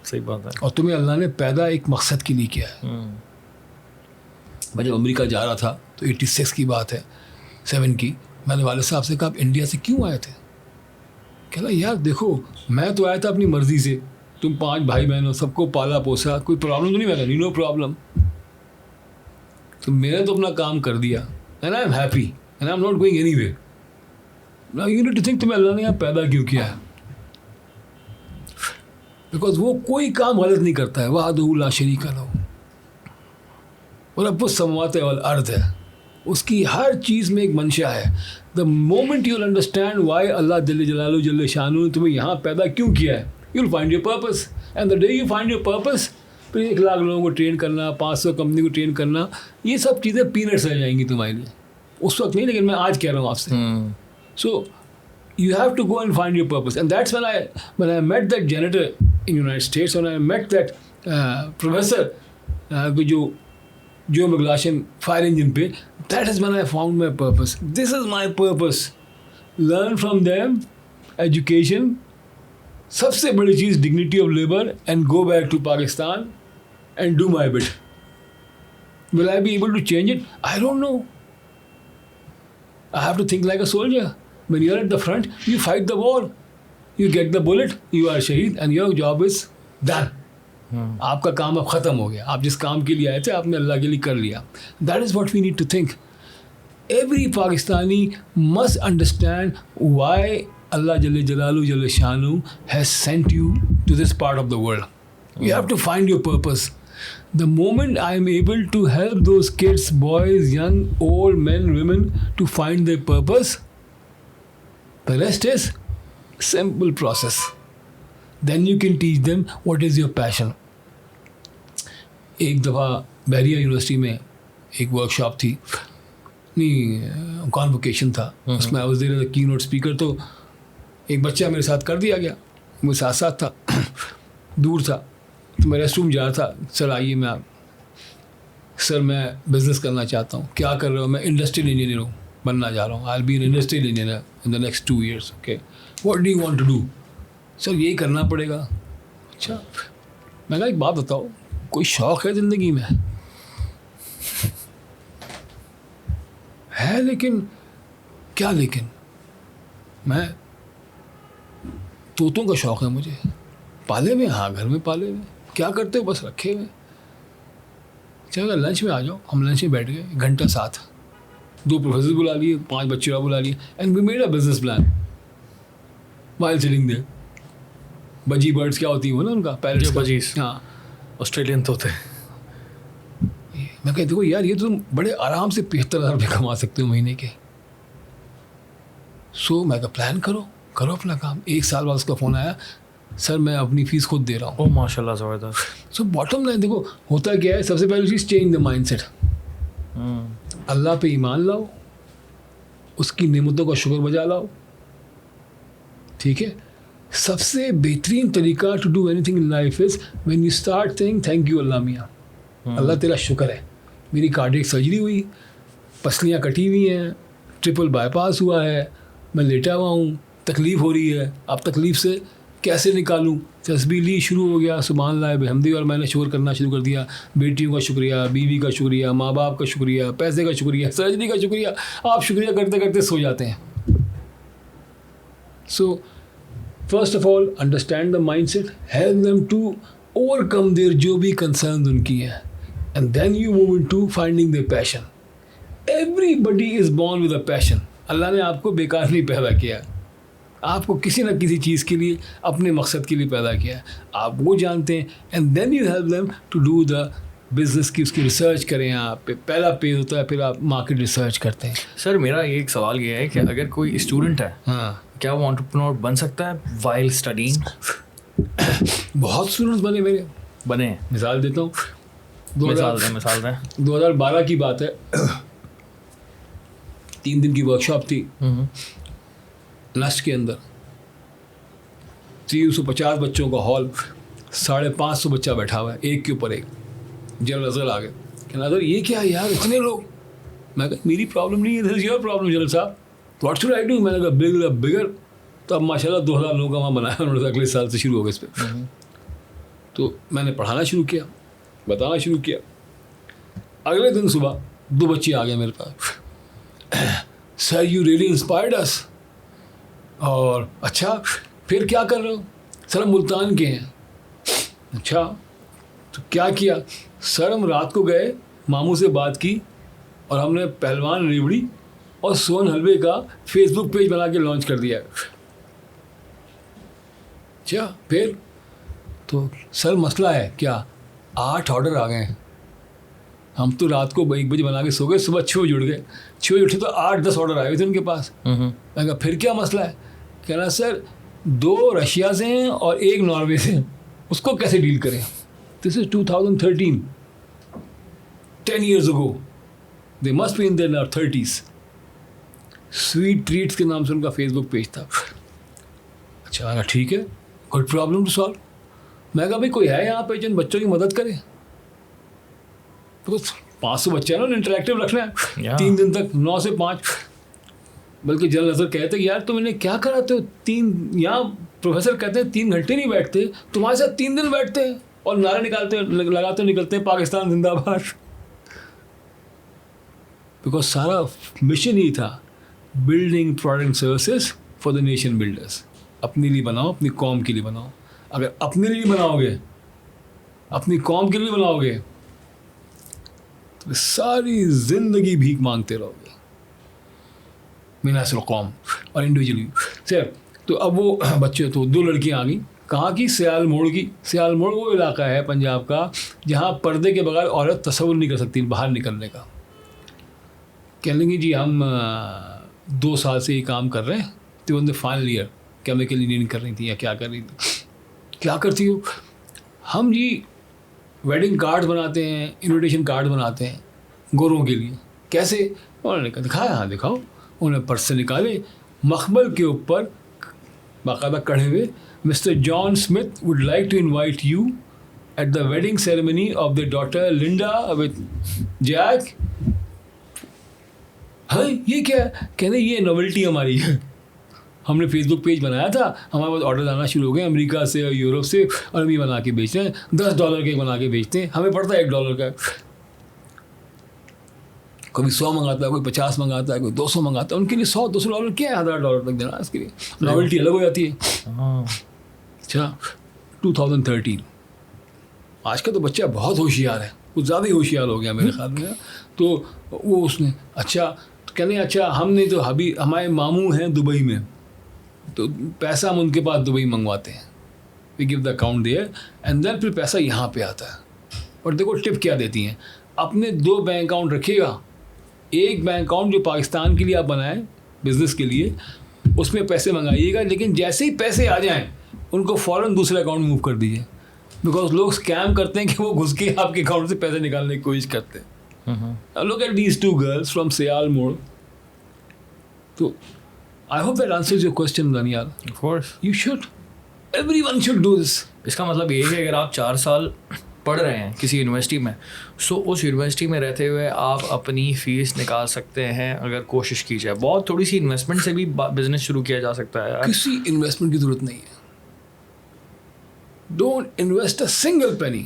सही बात है। और तुम्हें अल्लाह ने पैदा एक मकसद के लिए किया है। मैं जब अमेरिका जा रहा था तो 86 की बात है, 7 की, मैंने वाले साहब से कहा आप इंडिया से क्यों आए थे? कहला यार देखो मैं तो आया था अपनी मर्ज़ी से, तुम 5 भाई बहन हो, सबको पाला पोसा, कोई प्रॉब्लम तो नहीं, मैंने नो प्रॉब्लम। तो मैंने तो अपना काम कर दिया and I am happy and I am not going anywhere. Now you need to think तुम्हें अल्लाह ने यहाँ पैदा क्यों किया है? बिकॉज वो कोई काम गलत नहीं करता है, वहदहू ला शरीका लहू, और रब्बुस समावाति वल अर्द है, उसकी हर चीज़ में एक मंशा है। The moment you will understand why अल्लाह जल्ले जलालहू जल्ले शानहू ने तुम्हें यहाँ पैदा क्यों किया है, you will find your purpose. And the day you find your purpose, फिर 1 लाख लोगों को ट्रेन करना, 500 कंपनी को ट्रेन करना, ये सब चीज़ें पीनट्स रह जाएंगी तुम्हारे लिए। उस वक्त नहीं, लेकिन मैं आज कह रहा हूँ आपसे। सो you have to go and find your purpose, and that's when I met that janitor in United States, when I met that professor जो मैग्लाशन फायर इंजन पे, that is when I found my purpose. This is my purpose. Learn from them, education, सबसे बड़ी चीज़ dignity of labour, and go back to Pakistan and do my bit. Will I be able to change it? I don't know. I have to think like a soldier. When you're at the front, you fight the war. You get the bullet, you are shaheed, and your job is done. आपका काम अब ख़त्म हो गया. आप जिस काम के लिए आए थे आपने अल्लाह के लिए कर लिया. That is what we need to think. Every Pakistani must understand why Allah Jalla Jalalu Jalla Shanu has sent you to this part of the world. You have to find your purpose. The moment I am able to help those kids, boys, young, old, men, women to find their purpose, the rest is simple process. Then you can teach them what is your passion. एक दफ़ा बैरिया यूनिवर्सिटी में एक वर्कशॉप थी, नहीं कॉन्वोकेशन था, उसमें I was there as a keynote speaker. तो एक बच्चा मेरे साथ कर दिया गया, मेरे साथ साथ था, दूर था. तो मैं रेस्ट रूम जा रहा था. सर आइए, मैं सर मैं बिज़नेस करना चाहता हूँ. क्या कर रहे हो? मैं इंडस्ट्रियल इंजीनियर हूँ, बनना जा रहा हूँ. I will be an industrial engineer in the next 2 years. Okay, what do you want to do? Sir यही करना पड़ेगा. अच्छा, मैं कहा एक बात बताओ, कोई शौक़ है ज़िंदगी में? है, लेकिन क्या लेकिन? मैं तोतों का शौक़ है मुझे. पाले हुए? हाँ, घर में पाले हुए. क्या करते हो? बस रखे हुए. चलो लंच में आ जाओ. हम लंच में बैठ गए, 1 घंटा साथ. 2 प्रोफेसर बुला लिए, 5 बच्चे और बुला लिए, and we made a business plan while sitting there. Budgie birds क्या होती है वो ना, उनका पैरट्स. बजीज, हाँ, ऑस्ट्रेलियन तोते. मैं कहती देखो यार, ये तो तुम बड़े आराम से 75,000 रुपये कमा सकते हो महीने के. सो मैं कहा प्लान करो अपना काम. 1 साल बाद उसका फ़ोन आया, सर मैं अपनी फ़ीस खुद दे रहा हूँ. ओह माशाल्लाह, ज़बरदस्त. सो बॉटम लाइन देखो, होता क्या है, सबसे पहली चीज़ चेंज द माइंडसेट. अल्लाह पे ईमान लाओ, उसकी नेमतों का शुक्र बजा लाओ. ठीक है, सबसे बेहतरीन तरीका to do anything in life is when you start saying thank you अल्लाह मियाँ. अल्लाह तेरा शुक्र है, मेरी कार्डियक सर्जरी हुई, पसलियाँ कटी हुई हैं, ट्रिपल बाईपास हुआ है, मैं लेटा हुआ हूँ, तकलीफ़ हो रही है. अब तकलीफ़ से कैसे निकालूं? तस्बीह ली, शुरू हो गया सुभान अल्लाह बिहम्दी, और मैंने शुक्र करना शुरू कर दिया. बेटियों का शुक्रिया, बीवी का शुक्रिया, माँ बाप का शुक्रिया, पैसे का शुक्रिया, सर्जरी का शुक्रिया. आप शुक्रिया करते करते सो जाते हैं. So first of all understand the mindset, help them to overcome their जो भी कंसर्न उनकी है, and then you move into finding their passion. Everybody is born with a passion. अल्लाह ने आपको बेकार नहीं पैदा किया, आपको किसी न किसी चीज़ के लिए, अपने मकसद के लिए पैदा किया है. आप वो जानते हैं, and then you help them to do the business की, उसकी रिसर्च करें. आप पे पहला पेज होता है, फिर आप मार्केट रिसर्च करते हैं. सर मेरा एक सवाल ये है कि अगर कोई स्टूडेंट है, हाँ, क्या वो एंटरप्रेन्योर बन सकता है वाइल स्टडीइंग? बहुत स्टूडेंट्स बने. बने. मिसाल देता हूँ, मिसाल दें. 2012 की बात है. 3 दिन की वर्कशॉप थी नस्ट के अंदर. 350 बच्चों का हॉल, 550 बच्चा बैठा हुआ है, एक के ऊपर एक. जनरल नज़र आ गए कि नज़र ये क्या है यार, इतने लोग. मैं कहा मेरी प्रॉब्लम नहीं है, this is your problem general साहब, व्हाट शुड आई डू? मैंने कहा बिगर. तो अब माशाल्लाह 2000 लोगों का वहाँ बनाया उन्होंने, अगले साल से शुरू हो गए इस पर. तो मैंने पढ़ाना शुरू किया, बताना शुरू किया. अगले दिन सुबह 2 बच्चे आ गए मेरे पास, सर यू रियली इंस्पायर्ड अस. और अच्छा फिर क्या कर रहे हो? सर हम मुल्तान के हैं. अच्छा तो क्या किया? सर हम रात को गए, मामू से बात की, और हमने पहलवान रेवड़ी और सोन हलवे का फेसबुक पेज बना के लॉन्च कर दिया. अच्छा फिर? तो सर मसला है क्या? 8 ऑर्डर आ गए हैं. हम तो रात को 1 बजे बना के सो गए, सुबह 6 बजे उठ गए. 6 बजे उठे तो 8-10 ऑर्डर आए थे उनके पास. मैं कहा फिर क्या मसला है? कह रहा सर 2 रशिया से हैं और 1 नॉर्वे से हैं, उसको कैसे डील करें? This is 2013, 10 years ago. They must be in their 30s. Sweet treats के नाम से उनका फेसबुक पेज था. अच्छा ठीक है, गुड प्रॉब्लम टू सॉल्व. मैं कहा भाई कोई है यहाँ पे जिन बच्चों की मदद करे? तो 500 बच्चे हैं ना, इंटरेक्टिव रखना है 3 दिन तक 9 से 5। बल्कि जनरल नजर कहते कि यार तुम इन्हें क्या कराते हो, 3 यहाँ प्रोफेसर कहते हैं 3 घंटे नहीं बैठते, तुम्हारे साथ 3 दिन बैठते हैं और नारे लगाते निकलते हैं पाकिस्तान जिंदाबाद। बिकॉज सारा मिशन ही था building product and services for the nation builders. अपने लिए बनाओ, अपनी कौम के लिए बनाओ। अगर अपने लिए बनाओगे, अपनी कौम के लिए बनाओगे, तो सारी जिंदगी भीख मांगते रहोगे मिनासर कौम और इंडिविजुअली। सर तो अब वो बच्चे, तो 2 लड़कियां आ गई। कहाँ की? सियाल मोड़ की। सियाल मोड़ वो इलाका है पंजाब का जहाँ पर्दे के बगैर औरत तस्वुर नहीं कर सकती बाहर निकलने का। कह लेंगे जी हम 2 साल से ये काम कर रहे हैं। तो उन्होंने फाइनल ईयर केमिकल इंजीनियरिंग कर रही थी या क्या कर रही थी। क्या करती हो? हम जी वेडिंग कार्ड बनाते हैं, इनविटेशन कार्ड बनाते हैं गोरों के लिए। कैसे? उन्होंने दिखाया, हाँ दिखाओ। उन्होंने पर्स से निकाले, मखमल के ऊपर बाकायदा कढ़े हुए, mister John Smith would like to invite you at the wedding ceremony of the daughter Linda with Jack. हाँ ये क्या है? कहते ये नोवेल्टी हमारी है। हमने फेसबुक पेज बनाया था, हमारे पास ऑर्डर आना शुरू हो गए अमेरिका से और यूरोप से, और हम ये बना के बेच रहे हैं। $10 के बना के बेचते हैं, हमें पड़ता है $1 का। कभी 100 मंगाता है, कोई 50 मंगाता है, कोई 200 मंगाता है। उनके लिए $100-200 क्या है, $1000 तक देना इसके लिए। नॉवेल्टी अलग हो जाती है। अच्छा 2013 आज का तो बच्चा बहुत होशियार है, कुछ ज़्यादा ही होशियार हो गया मेरे ख्याल में। तो वो उसने अच्छा तो कहने अच्छा हमने तो हमारे मामू हैं दुबई में, तो पैसा हम उनके पास दुबई मंगवाते हैं, we give the account there and then फिर पैसा यहाँ पे आता है। और देखो टिप क्या देती हैं, अपने 2 बैंक अकाउंट रखिएगा। एक बैंक अकाउंट जो पाकिस्तान के लिए आप बनाएं बिजनेस के लिए, उसमें पैसे मंगाइएगा, लेकिन जैसे ही पैसे आ जाएं उनको फ़ौरन दूसरे अकाउंट मूव कर दीजिए। बिकॉज लोग स्कैम करते हैं कि वो घुस के आपके अकाउंट से पैसे निकालने की कोशिश करते हैं। Look at these 2 girls from Sial Mor. तो I hope that answers your question, Daniel. Of course. You should. Everyone should do this. इसका मतलब ये है कि अगर आप 4 साल पढ़ रहे हैं किसी यूनिवर्सिटी में, सो उस यूनिवर्सिटी में रहते हुए आप अपनी फ़ीस निकाल सकते हैं अगर कोशिश की जाए। बहुत थोड़ी सी इन्वेस्टमेंट से भी बिजनेस शुरू किया जा सकता है। किसी इन्वेस्टमेंट की ज़रूरत नहीं है। Don't invest a single penny.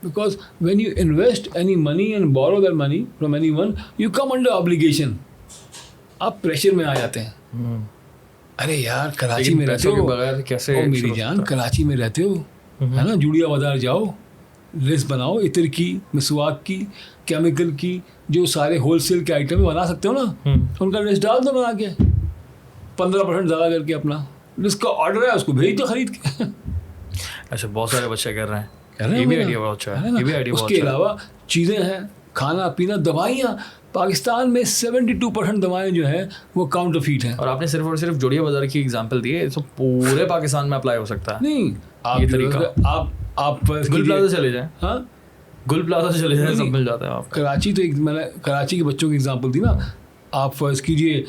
Because when you invest any money and borrow that money from anyone, you come under obligation. आप प्रेशर में आ जाते हैं। अरे यार कराची में रहते हो, बगैर कैसे? ओ मेरी जान कराची में रहते हो, है ना, जूड़िया बाज़ार जाओ, लिस्ट बनाओ इत्र की, मिसवाक की, केमिकल की, जो सारे होलसेल के आइटम बना सकते हो ना, उनका लिस्ट डाल दो बना के 15% ज़्यादा करके अपना जिसका ऑर्डर है उसको भेज दो खरीद के। अच्छा बहुत सारे बच्चे कर रहे हैं। ये भी आइडिया बहुत अच्छा है। ये भी आइडिया बहुत उसके अलावा चीज़ें हैं, खाना पीना, दवाइयाँ। पाकिस्तान में 72% दवाएं जो हैं वो काउंटरफीट हैं। और आपने सिर्फ और सिर्फ जोड़िया बाजार की एग्जांपल दी है, तो पूरे पाकिस्तान में अप्लाई हो सकता है। नहीं आप ये तरीका आप गुल प्लाजा चले जाएं। हाँ गुल प्लाजा चले जाएं, सब मिल जाता है आपको। कराची तो एक मैंने कराची के बच्चों की एग्जांपल दी ना। आप फर्ज कीजिए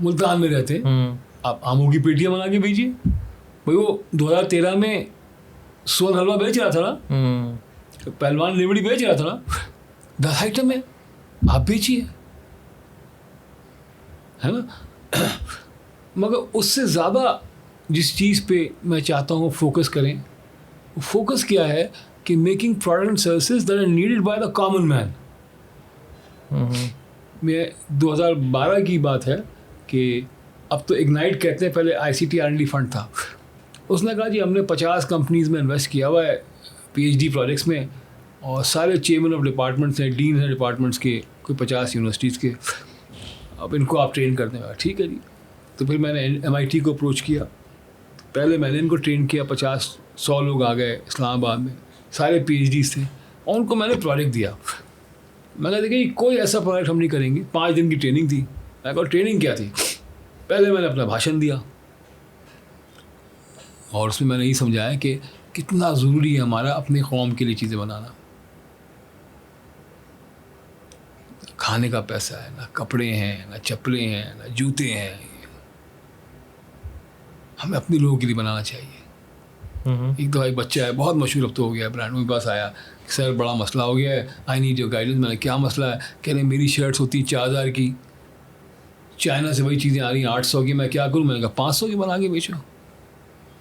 मुल्तान में रहते हैं, आप आमों की पेटियाँ बना के भेजिए। भाई वो 2013 में सोन हलवा बेच रहा था ना, पहलवान लिमड़ी बेच रहा था ना, 10 आइटम है, आप बेचिए, है ना। मगर उससे ज़्यादा जिस चीज़ पे मैं चाहता हूँ फोकस करें, फोकस क्या है कि making product and services that are needed by the common man. मैं 2012 की बात है कि अब तो इग्नाइट कहते हैं, पहले ICT R&D फंड था। उसने कहा जी हमने 50 कंपनीज़ में इन्वेस्ट किया हुआ है PhD प्रोजेक्ट्स में, और सारे चेयरमैन ऑफ डिपार्टमेंट्स हैं, डीन हैं डिपार्टमेंट्स के, कोई 50 यूनिवर्सिटीज़ के, अब इनको आप ट्रेन कर दें। ठीक है जी। तो फिर मैंने MIT को अप्रोच किया, पहले मैंने इनको ट्रेन किया, 50-100 लोग आ गए इस्लामाबाद में, सारे PhDs थे, और उनको मैंने प्रोजेक्ट दिया। मैंने देखा कोई ऐसा प्रोजेक्ट हम नहीं करेंगे। 5 दिन की ट्रेनिंग थी। मैं कहा ट्रेनिंग क्या थी? पहले मैंने अपना भाषण दिया और उसमें मैंने यही समझाया कि कितना ज़रूरी है हमारा अपने कौम के लिए चीज़ें बनाना। खाने का पैसा है ना, कपड़े हैं ना, चप्पलें हैं ना, जूते हैं, हमें अपने लोगों के लिए बनाना चाहिए। एक दफ़ा एक बच्चा है, बहुत मशहूर अब तो हो गया ब्रांड, मेरे पास आया, सर बड़ा मसला हो गया है, आई नीड योर गाइडेंस। मैंने क्या मसला है? कह रहे मेरी शर्ट्स होती 4000 की, चाइना से वही चीज़ें आ रही हैं 800 की, मैं क्या करूँ? मैंने कहा 500 की बना के बेचो।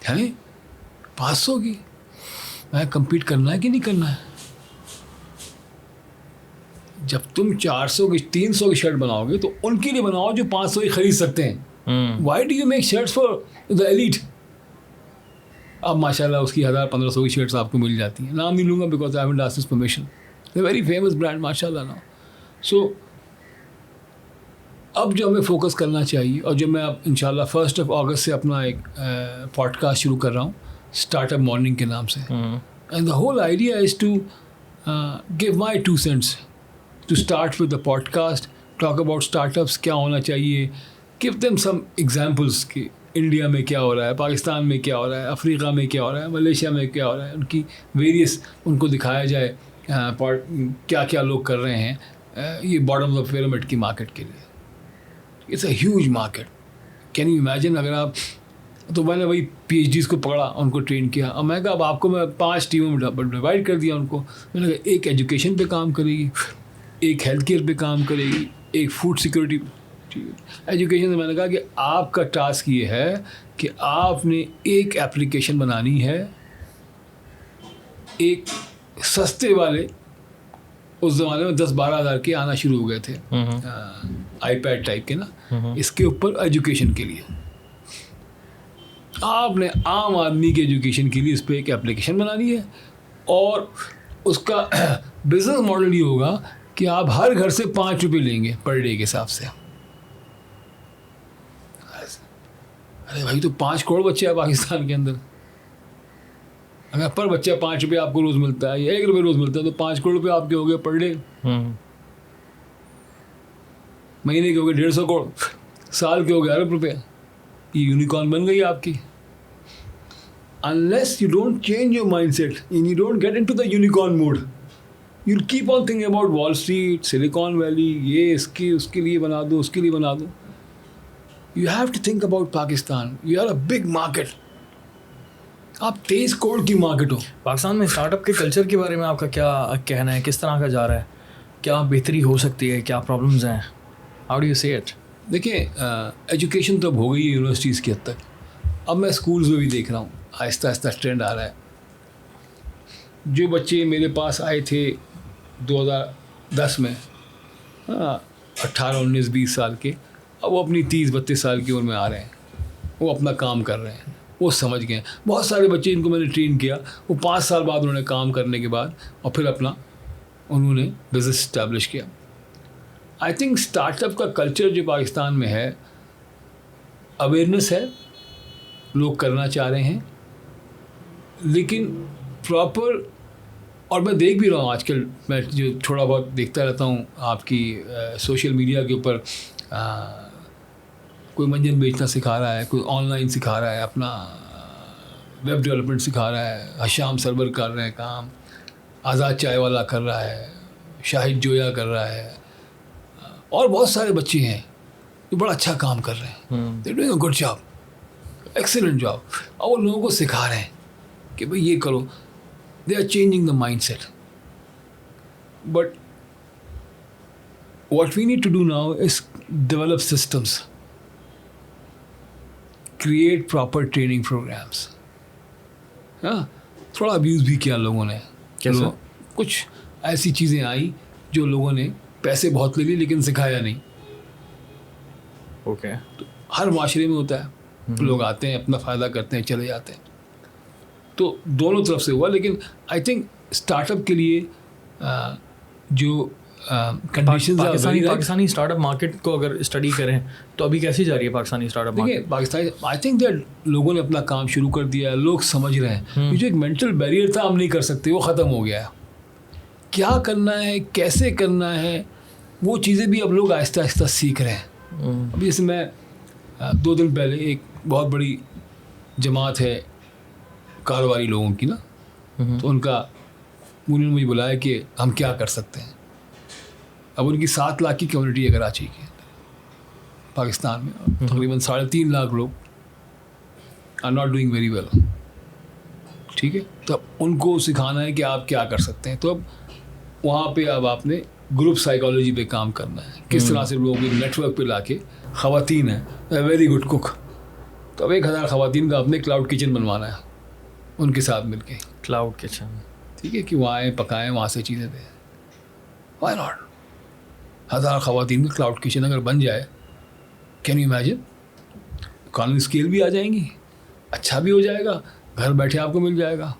हैं 500 की? मैं कम्पीट करना है कि नहीं करना है? जब तुम 400 की 300 की शर्ट बनाओगे तो उनके लिए बनाओ जो 500 की खरीद सकते हैं। Why do you make shirts for the elite? अब माशाल्लाह उसकी 1000-1500 की शर्ट्स आपको मिल जाती हैं। नाम नहीं लूँगा because I haven't asked his permission. They very famous brand माशाल्लाह ना। सो अब जो हमें फोकस करना चाहिए, और जो मैं अब इंशाल्लाह 1 अगस्त से अपना एक पॉडकास्ट शुरू कर रहा हूँ स्टार्टअप मॉर्निंग के नाम से, and the whole idea is to give my 2 cents to start with the podcast, talk about startups, क्या होना चाहिए, give them some examples कि इंडिया में क्या हो रहा है, पाकिस्तान में क्या हो रहा है, अफ्रीका में क्या हो रहा है, मलेशिया में क्या हो रहा है, उनकी वेरियस उनको दिखाया जाए क्या क्या लोग कर रहे हैं ये बॉटम ऑफ पिरामिड की मार्केट के लिए। It's a huge market, can you imagine? अगर आप, तो मैंने वही PhDs को पकड़ा, उनको ट्रेन किया, और मैं कहा अब आपको मैं 5 टीमों में डिवाइड कर दिया उनको। मैंने कहा एक एजुकेशन पे काम करेगी, एक हेल्थ केयर पे काम करेगी, एक फूड सिक्योरिटी। एजुकेशन से मैंने कहा कि आपका टास्क ये है कि आपने एक एप्लीकेशन बनानी है, एक सस्ते वाले, उस ज़माने में 10-12 हज़ार के आना शुरू हो गए थे iPad टाइप के ना, इसके ऊपर एजुकेशन के लिए आपने आम आदमी के एजुकेशन के लिए इस पर एक एप्लीकेशन बनानी है, और उसका बिजनेस मॉडल ये होगा कि आप हर घर से 5 रुपये लेंगे पर डे के हिसाब से। अरे भाई तो 5 करोड़ बच्चे हैं पाकिस्तान के अंदर, अगर पर बच्चा 5 रुपये आपको रोज़ मिलता है या 1 रुपये रोज़ मिलता है तो 5 करोड़ रुपये आपके हो गए पर डे। महीने के हो गए 150 करोड़, साल के हो गए अरब रुपये। ये यूनिकॉर्न बन गई आपकी। Unless you don't change your mindset and you don't get into the unicorn mode, you'll keep on thinking about Wall Street, Silicon Valley, ये इसके उसके लिए बना दो, उसके लिए बना दो। You have to think about Pakistan. You are a big market. आप 23 करोड़ की मार्केट हो। पाकिस्तान में स्टार्टअप के कल्चर के बारे में आपका क्या कहना है? किस तरह का जा रहा है? क्या बेहतरी हो सकती है? क्या प्रॉब्लम्स हैं? हाउ डू यू से इट? देखिए एजुकेशन तो अब हो गई है यूनिवर्सिटीज़ की हद तक। अब मैं स्कूल्स में भी देख रहा हूँ आहिस्ता आहिस्ता ट्रेंड आ रहा है। जो बच्चे मेरे पास आए थे 2010 में, 18, 19, 20 साल के, अब वो अपनी 30-32 साल की उम्र में आ रहे हैं, वो अपना काम कर रहे हैं, वो समझ गए। बहुत सारे बच्चे इनको मैंने ट्रेन किया, वो 5 साल बाद उन्होंने काम करने के बाद और फिर अपना उन्होंने बिज़नेस इस्टेब्लिश किया। आई थिंक स्टार्टअप का कल्चर जो पाकिस्तान में है, अवेयरनेस है, लोग करना चाह रहे हैं, लेकिन प्रॉपर, और मैं देख भी रहा हूँ आजकल, मैं जो थोड़ा बहुत देखता रहता हूँ आपकी सोशल मीडिया के ऊपर, कोई मंजन बेचना सिखा रहा है, कोई ऑनलाइन सिखा रहा है, अपना वेब डेवलपमेंट सिखा रहा है, हशाम सरवर कर रहे हैं काम, आज़ाद चाय वाला कर रहा है, शाहिद जोया कर रहा है, और बहुत सारे बच्चे हैं जो बड़ा अच्छा काम कर रहे हैं। They doing a good job, excellent job, और वो लोगों को सिखा रहे हैं कि भाई ये करो। They are changing the mind set. But what we need to do now is develop systems, create proper training programs. हाँ, थोड़ा अब्यूज़ भी किया लोगों ने। कैसे? कुछ ऐसी चीज़ें आई जो लोगों ने पैसे बहुत ले लिए लेकिन सिखाया नहीं। ओके। तो हर माशरे में होता है, लोग आते हैं, अपना फ़ायदा करते हैं, चले जाते हैं। तो दोनों तरफ से हुआ, लेकिन आई थिंक स्टार्टअप के लिए जो कंडीशंस पाकिस्तानी स्टार्टअप मार्केट को अगर स्टडी करें तो अभी कैसी जा रही है पाकिस्तानी स्टार्टअप मार्केट? देखिए पाकिस्तानी, आई थिंक दैट लोगों ने अपना काम शुरू कर दिया है, लोग समझ रहे हैं। ये जो एक मेंटल बैरियर था हम नहीं कर सकते, वो ख़त्म हो गया है। क्या करना है, कैसे करना है, वो चीज़ें भी अब लोग आहिस्ता आहिस्ता सीख रहे हैं। अभी जैसे मैं 2 दिन पहले, एक बहुत बड़ी जमात है कारोबारी लोगों की ना, तो उन्होंने मुझे बुलाया कि हम क्या कर सकते हैं। अब उनकी 7 लाख की कम्युनिटी है कराची की, पाकिस्तान में तकरीबन 3.5 लाख लोग are not doing very well. ठीक है, तो उनको सिखाना है कि आप क्या कर सकते हैं। तो अब वहाँ पे अब आपने ग्रुप साइकोलॉजी पे काम करना है, किस तरह से लोगों के नेटवर्क पे लाके, ख़वातीन है वेरी गुड कुक, तो अब 1000 ख़वातीन का अपने क्लाउड किचन बनवाना है उनके साथ मिलके, क्लाउड किचन, ठीक है, कि वहाँ आए पकाएं, वहाँ से चीज़ें दें। Why not? 1000 ख़वातीन का क्लाउड किचन अगर बन जाए, can you imagine? Economy scale भी आ जाएंगी, अच्छा भी हो जाएगा, घर बैठे आपको मिल जाएगा,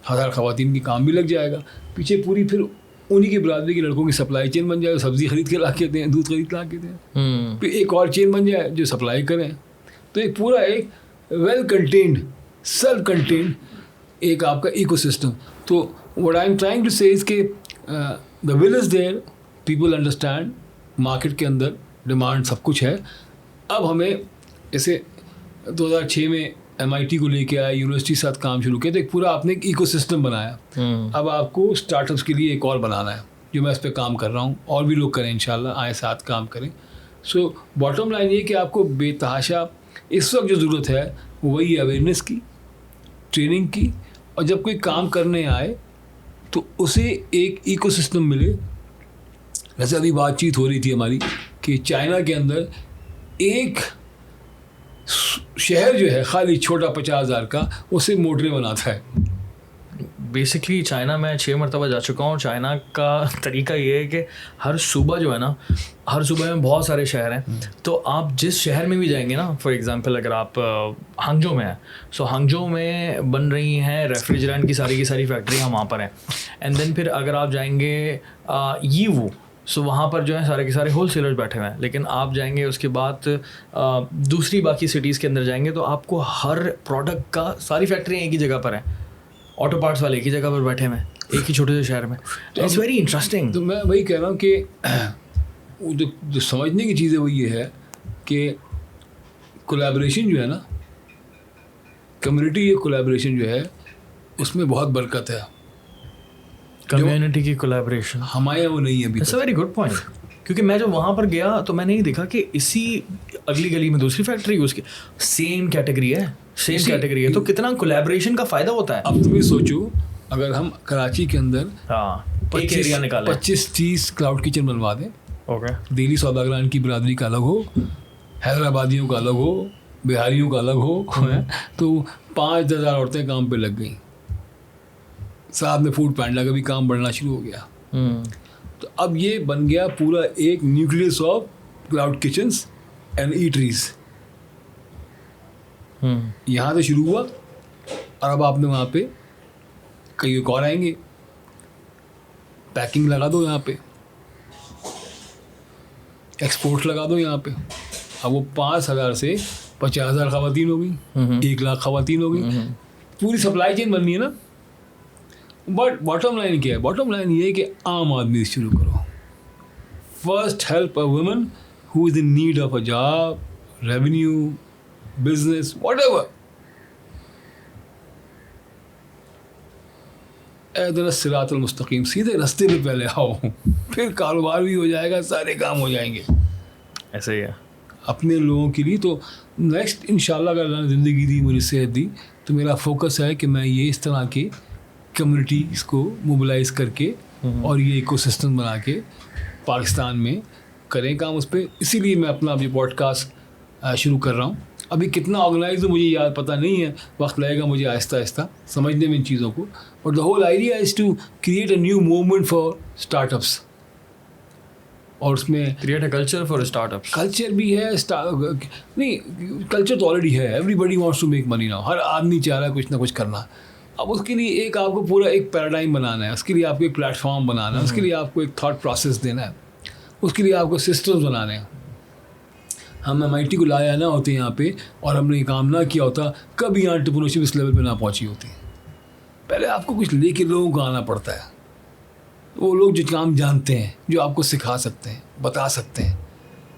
1000 ख़वातीन की काम भी लग जाएगा, पीछे पूरी फिर उन्हीं की बरादरी के लड़कों की सप्लाई चेन बन जाए, सब्ज़ी खरीद के ला के दें, दूध खरीद ला के दें, फिर एक और चेन बन जाए जो सप्लाई करें। तो एक पूरा एक वेल कंटेन्ड, सेल्फ कंटेन्ड एक आपका इकोसिस्टम। तो what I am trying to say is के the will is there, people understand, market के अंदर डिमांड सब कुछ है। अब हमें जैसे 2006 में MIT को लेके आया, यूनिवर्सिटी के साथ काम शुरू किया, तो एक पूरा आपने एक इकोसिस्टम बनाया। अब आपको स्टार्टअप्स के लिए एक और बनाना है, जो मैं इस पर काम कर रहा हूँ, और भी लोग करें इंशाल्लाह, आए साथ काम करें। सो बॉटम लाइन ये कि आपको बेतहाशा इस वक्त जो ज़रूरत है वो वही अवेयरनेस की, ट्रेनिंग की, और जब कोई काम करने आए तो उसे एक इकोसिस्टम मिले। जैसे अभी बातचीत हो रही थी हमारी कि चाइना के अंदर एक शहर जो है खाली छोटा 50,000 का, उसे मोटरें बनाता है। बेसिकली चाइना में 6 मरतबा जा चुका हूँ। चाइना का तरीका ये है कि हर सूबा जो है ना, हर सूबे में बहुत सारे शहर हैं, तो आप जिस शहर में भी जाएंगे ना, फॉर एग्जांपल अगर आप हांगजो में हैं, सो हांगजो में बन रही हैं रेफ्रिजरेंट की सारी फैक्ट्रियाँ वहाँ पर हैं। एंड देन फिर अगर आप जाएंगे यीवू, सो वहाँ पर जो है सारे के सारे होल सेलर्स बैठे हुए हैं। लेकिन आप जाएंगे उसके बाद दूसरी बाकी सिटीज़ के अंदर जाएंगे तो आपको हर प्रोडक्ट का सारी फैक्ट्रियाँ एक ही जगह पर हैं, ऑटो पार्ट्स वाले एक ही जगह पर बैठे हुए हैं, एक ही छोटे से शहर में। It's very interesting. तो मैं वही कह रहा हूँ कि जो समझने की चीज़ है वो ये है कि कोलैबोरेशन जो है ना, कम्युनिटी ये कोलैबोरेशन जो है उसमें बहुत बरकत है। कम्युनिटी की कोलैबोरेशन हमारे यहाँ वो नहीं है अभी। It's a very good point, क्योंकि मैं जब वहाँ पर गया तो मैंने ये देखा कि इसी अगली गली में दूसरी फैक्ट्री, उसकी सेम कैटेगरी है, तो कितना कोलैबोरेशन का फ़ायदा होता है। अब तुम ही सोचो, अगर हम कराची के अंदर हाँ 25-30 क्लाउड किचन बनवा दें, ओके, दिल्ली सौदागरान की बरादरी का अलग हो, हैदराबादियों का अलग हो, बिहारियों का अलग हो, तो 5,000 औरतें काम पे लग गई। साथ में फूड पैंडा का भी काम बढ़ना शुरू हो गया। तो अब ये बन गया पूरा एक nucleus of cloud kitchens and eateries. यहाँ से शुरू हुआ और अब आपने वहाँ पे कई एक और आएंगे, पैकिंग लगा दो यहाँ पे, एक्सपोर्ट लगा दो यहाँ पे। अब वो 5,000 से 50,000 ख़वातीन हो गई, 1 लाख ख़वातीन हो गई, पूरी सप्लाई चेन बननी है ना। बट बॉटम लाइन क्या है? बॉटम लाइन ये है कि आम आदमी से शुरू करो। First help a woman who is in need of a job, revenue, business, whatever. एहदिना सिरातुल मुस्तकीम, सीधे रास्ते पे पहले आओ, फिर कारोबार भी हो जाएगा, सारे काम हो जाएंगे। ऐसे ही है अपने लोगों के लिए। तो नेक्स्ट इंशाल्लाह अगर अल्लाह ने ज़िंदगी दी, मुझे सेहत दी, तो मेरा फोकस है कि मैं ये इस तरह के कम्युनिटीज़ को मोबिलाइज़ करके और ये इकोसिस्टम बना के पाकिस्तान में करें काम उस पर। इसीलिए मैं अपना अभी पॉडकास्ट शुरू कर रहा हूँ। अभी कितना ऑर्गेनाइज हो मुझे याद पता नहीं है, वक्त लगेगा मुझे आहिस्ता आहिस्ता समझने में इन चीज़ों को। But the whole idea is to create a new movement for startups, और उसमें create a culture for startups. Culture भी है, नहीं कल्चर तो ऑलरेडी है, everybody wants to make money now, हर आदमी चाह रहा है कुछ ना कुछ करना। अब उसके लिए एक आपको पूरा एक पैराडाइम बनाना है, उसके लिए आपको एक प्लेटफॉर्म बनाना है, उसके लिए आपको एक थॉट प्रोसेस देना है, उसके लिए आपको सिस्टम्स बनाने हैं। हम MIT को लाया ना होते यहाँ पे और हमने ये काम ना किया होता, कभी एंटरप्रेन्योरशिप इस लेवल पे ना पहुँची होती। पहले आपको कुछ लेके लोगों को आना पड़ता है, वो लोग जो काम जानते हैं, जो आपको सिखा सकते हैं, बता सकते हैं।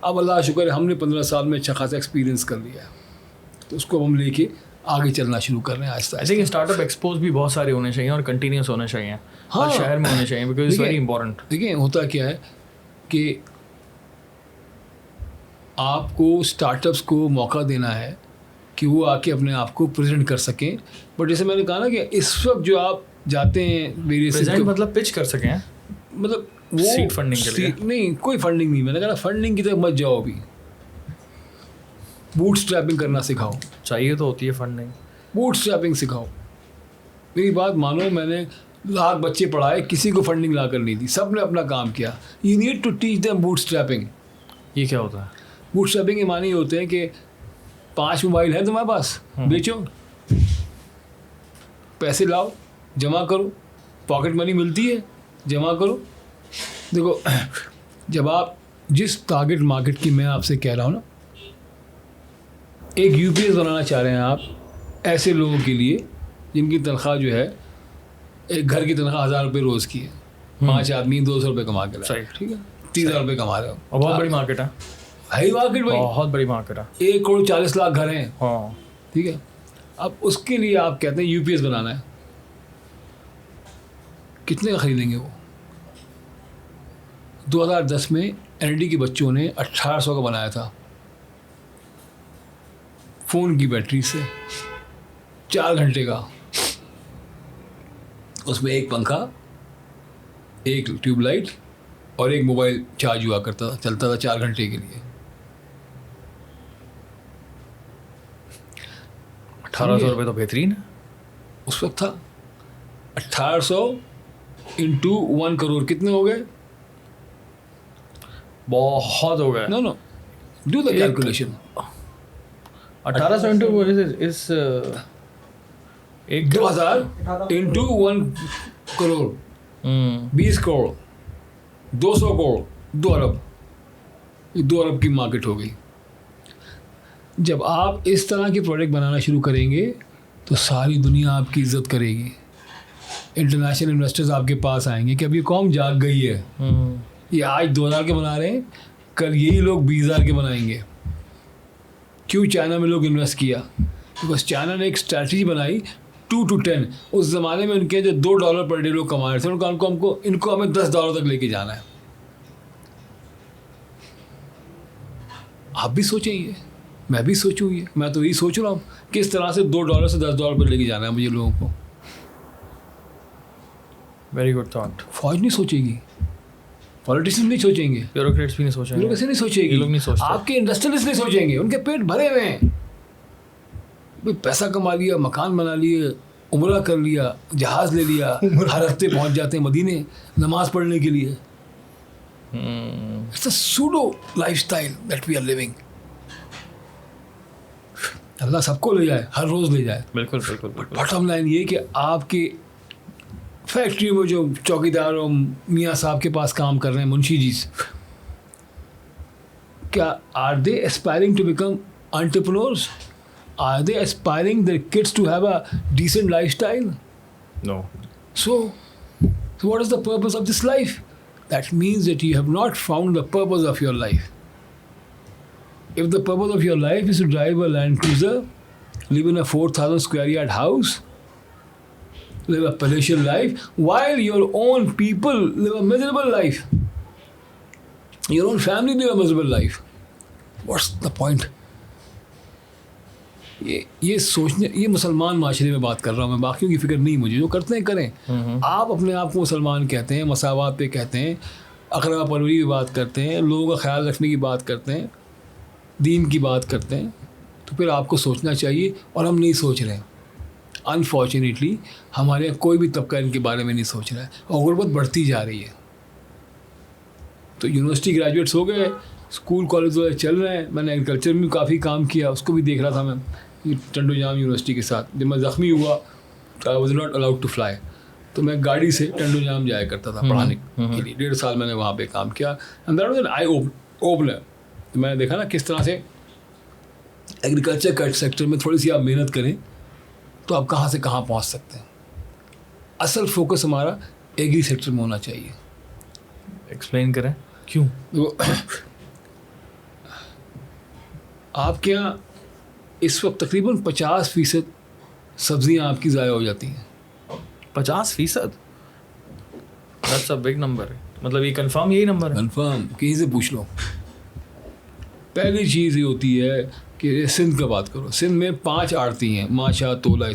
अब अल्लाह शुक्र है हमने 15 साल में अच्छा खासा एक्सपीरियंस कर लिया है, तो उसको हम लेके आगे चलना शुरू कर रहे हैं Aahista Aahista. I think startup expose भी बहुत सारे होने चाहिए और कंटिन्यूस होने चाहिए, हाँ, हर शहर में होने चाहिए, बिकॉज इट्स वेरी इंपॉर्टेंट। देखिए होता क्या है कि आपको स्टार्टअप्स को मौका देना है कि वो आके अपने आप को प्रेजेंट कर सकें। बट जैसे मैंने कहा ना कि इस वक्त जो आप जाते हैं वेरियस, प्रेजेंट मतलब पिच कर सकें, मतलब वो सीड फंडिंग के लिए नहीं, कोई फंडिंग नहीं। मैंने कहा फंडिंग की तरफ मत जाओ, अभी बूट स्ट्रैपिंग करना सिखाओ। चाहिए तो होती है फंडिंग, बूट स्ट्रैपिंग सिखाओ। मेरी बात मानो, मैंने लाख बच्चे पढ़ाए, किसी को फंडिंग ला कर नहीं दी, सब ने अपना काम किया। You need to teach them bootstrapping. ये क्या होता है? बूट स्ट्रैपिंग के मानी होते हैं कि 5 मोबाइल है तुम्हारे पास, बेचो, पैसे लाओ, जमा करो, पॉकेट मनी मिलती है, जमा करो। देखो, जब आप जिस टारगेट मार्केट की मैं आपसे कह रहा हूँ ना, एक यूपीएस बनाना चाह रहे हैं आप ऐसे लोगों के लिए जिनकी तनख्वाह जो है एक घर की तनख्वाह 1000 रुपये रोज़ की है। 5 आदमी 200 रुपये कमा के लाए, ठीक है, 30,000 रुपये कमा रहे हो। और बहुत बड़ी मार्केट है, हाई मार्केट भाई, बहुत बड़ी मार्केट है, 1 करोड़ 40 लाख घर हैं। हाँ ठीक है, अब उसके लिए आप कहते हैं यूपीएस बनाना है, कितने का खरीदेंगे वो? 2010 में एनडी के बच्चों ने 1800 का बनाया था, फ़ोन की बैटरी से, 4 घंटे का। उसमें एक पंखा, एक ट्यूबलाइट और एक मोबाइल चार्ज हुआ करता था, चलता था 4 घंटे के लिए। 1800 रुपये तो बेहतरीन है उस वक्त था। 1800 इंटू 1 करोड़ कितने हो गए? बहुत हो गया। No, do the calculation. 1800 into इस एक 2000 इंटू 1 करोड़, 20 करोड़, 200 करोड़, 2 अरब। 2 अरब की मार्केट हो गई। जब आप इस तरह के प्रोडक्ट बनाना शुरू करेंगे तो सारी दुनिया आपकी इज्जत करेगी। इंटरनेशनल इन्वेस्टर्स आपके पास आएंगे कि अब ये कौम जाग गई है। ये आज 2000 के बना रहे हैं, कल यही लोग 20,000 के बनाएंगे। क्यों चाइना में लोग इन्वेस्ट किया? बिकॉज चाइना ने एक स्ट्रैटेजी बनाई 2 to 10। उस ज़माने में उनके जो $2 पर डे लोग कमा रहे थे, उनको इनको हमें $10 तक लेके जाना है। आप भी सोचेंगे, मैं भी सोचूँ, ये मैं तो यही सोच रहा हूँ किस तरह से $2 से $10 पर लेके जाना है मुझे लोगों को। Very good thought. फौज नहीं सोचेगी, पॉलिटिशियन नहीं सोचेंगे, ब्यूरोक्रेट्स भी नहीं सोचेंगे, ब्यूरोक्रेसी नहीं सोचेगी, ये लोग नहीं सोचते। आपके इंडस्ट्रियलिस्ट नहीं सोचेंगे, उनके पेट भरे हुए हैं। भाई पैसा कमा लिया, मकान बना लिए, उम्रा कर लिया, जहाज़ ले लिया, हर हफ्ते पहुंच जाते हैं मदीने नमाज पढ़ने के लिए। It's a pseudo lifestyle that we are living. अल्लाह सबको ले जाए, हर रोज़ ले जाए। बिल्कुल बिल्कुल। बॉटम लाइन ये कि आपके फैक्ट्री में जो चौकीदार और मियाँ साहब के पास काम कर रहे हैं, मुंशी जी, क्या are they aspiring to become entrepreneurs? Are they aspiring their kids to have a decent lifestyle? No. So what is the purpose of this life? That means that you have not found the purpose of your life. If the purpose of your life is to drive a Land Cruiser, live in a 4,000 square yard house, live a palatial life, while your own people live a miserable life, your own family live a miserable life, what's the point? ये सोचने, ये मुसलमान माशरे में बात कर रहा हूँ मैं, बाकियों की फिक्र नहीं मुझे, जो करते हैं करें। आप अपने आप को मुसलमान कहते हैं, मसावात पे कहते हैं, अक़रबा परवरी की बात करते हैं, लोगों का ख्याल रखने की बात करते हैं, दीन की बात करते हैं, तो फिर आपको सोचना चाहिए। और हम नहीं सोच रहे हैं, अनफॉर्चुनेटली हमारे यहाँ कोई भी तबका इनके बारे में नहीं सोच रहा है, और गुर्बत बढ़ती जा रही है। तो यूनिवर्सिटी ग्रेजुएट्स हो गए, स्कूल कॉलेज वाले चल रहे हैं। मैंने एग्रीकल्चर में काफ़ी काम किया, उसको भी देख रहा था मैं टंडोजाम यूनिवर्सिटी के साथ। जब मैं ज़ख्मी हुआ, I was not allowed to fly, तो मैं गाड़ी से टंडोजाम जाया करता था पढ़ाने के लिए। 1.5 साल मैंने वहाँ पे काम किया, and that was an eye opener. तो मैंने देखा ना किस तरह से एग्रीकल्चर का सेक्टर में थोड़ी सी आप मेहनत करें तो आप कहाँ से कहाँ पहुँच सकते हैं। असल फोकस हमारा एग्री सेक्टर में होना चाहिए। एक्सप्लेन करें क्यों? आपके यहाँ इस वक्त तकरीबन 50% सब्जियां आपकी ज़ाया हो जाती हैं। 50%? That's a big number. मतलब ये कंफर्म यही नंबर है? कंफर्म, कहीं से पूछ लो। पहली चीज़ ये होती है कि सिंध का बात करो, सिंध में 5 आड़ती हैं, माशा, तोला,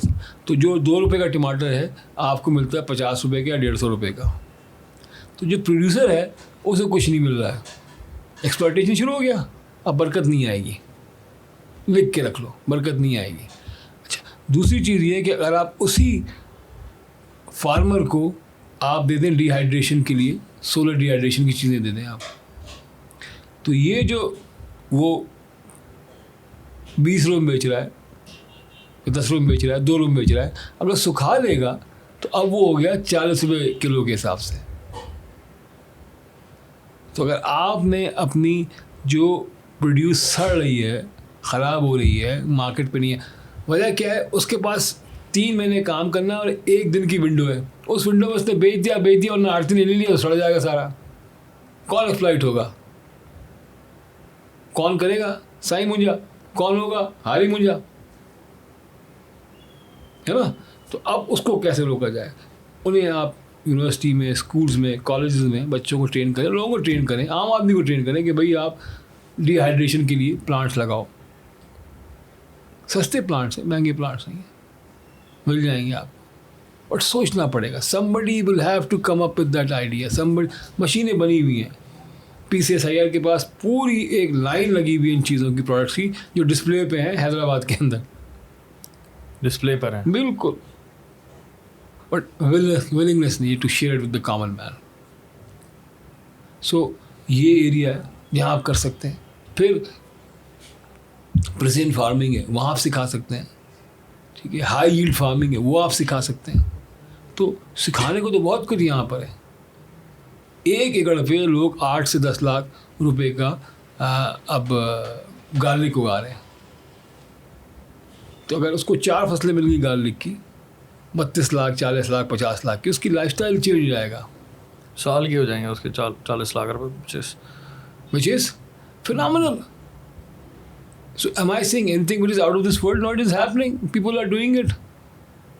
तो जो 2 रुपये का टमाटर है आपको मिलता है 50 रुपये का या 150 रुपये का। तो जो प्रोड्यूसर है उसे कुछ नहीं मिल रहा है, एक्सप्लॉयटेशन शुरू हो गया, अब बरकत नहीं आएगी, लिख के रख लो, बरकत नहीं आएगी। अच्छा, दूसरी चीज़ ये है कि अगर आप उसी फार्मर को आप दे दें डिहाइड्रेशन के लिए, सोलर डिहाइड्रेशन की चीज़ें दे दें आप, तो ये जो वो 20 रुपये में बेच रहा है, 10 रुपये में बेच रहा है, 2 रुपये में बेच रहा है, अगर सुखा लेगा तो अब वो हो गया 40 रुपये किलो के हिसाब से। तो अगर आपने अपनी जो प्रोड्यूस सड़ रही है, ख़राब हो रही है, मार्केट पे नहीं है, वजह क्या है, उसके पास 3 महीने काम करना और 1 दिन की विंडो है, उस विंडो में उसने बेच दिया और ना आरती ने ले लिया तो सड़ जाएगा सारा। कौन एक्सप्लॉइट होगा, कौन करेगा, साई मुंजा, कौन होगा, हारी मुंजा, है ना। तो अब उसको कैसे रोका जाए, उन्हें आप यूनिवर्सिटी में, स्कूल्स में, कॉलेजेस में बच्चों को ट्रेन करें, लोगों को ट्रेन करें, आम आदमी को ट्रेन करें कि भाई आप डिहाइड्रेशन के लिए प्लांट्स लगाओ। सस्ते प्लांट्स हैं, महंगे प्लांट्स नहीं हैं, मिल जाएंगे आपको, और सोचना पड़ेगा। somebody will have to come up with that idea, somebody, मशीनें बनी हुई हैं, PCSIR के पास पूरी एक लाइन लगी हुई है इन चीज़ों की, प्रोडक्ट्स की, जो डिस्प्ले पे हैं हैदराबाद के अंदर, डिस्प्ले पर है बिल्कुल, बट विलिंगनेस नहीं to share it with the common man. So ये एरिया है जहाँ आप कर सकते हैं। फिर प्रेसिडेंट फार्मिंग है, वहाँ आप सिखा सकते हैं, ठीक है। हाई यील्ड फार्मिंग है, वो आप सिखा सकते हैं। तो सिखाने को तो बहुत कुछ यहाँ पर है। 1 एकड़ पे लोग 8 से 10 लाख रुपए का अब गार्लिक उगा रहे हैं। तो अगर उसको 4 फसलें मिल गई गार्लिक की, 32 लाख, 40 लाख, 50 लाख की, उसकी लाइफस्टाइल चेंज हो जाएगा। साल के हो जाएंगे उसके 40 लाख रुपए, which is phenomenal. So am I saying anything which is out of this world? No, it is happening. People are doing it.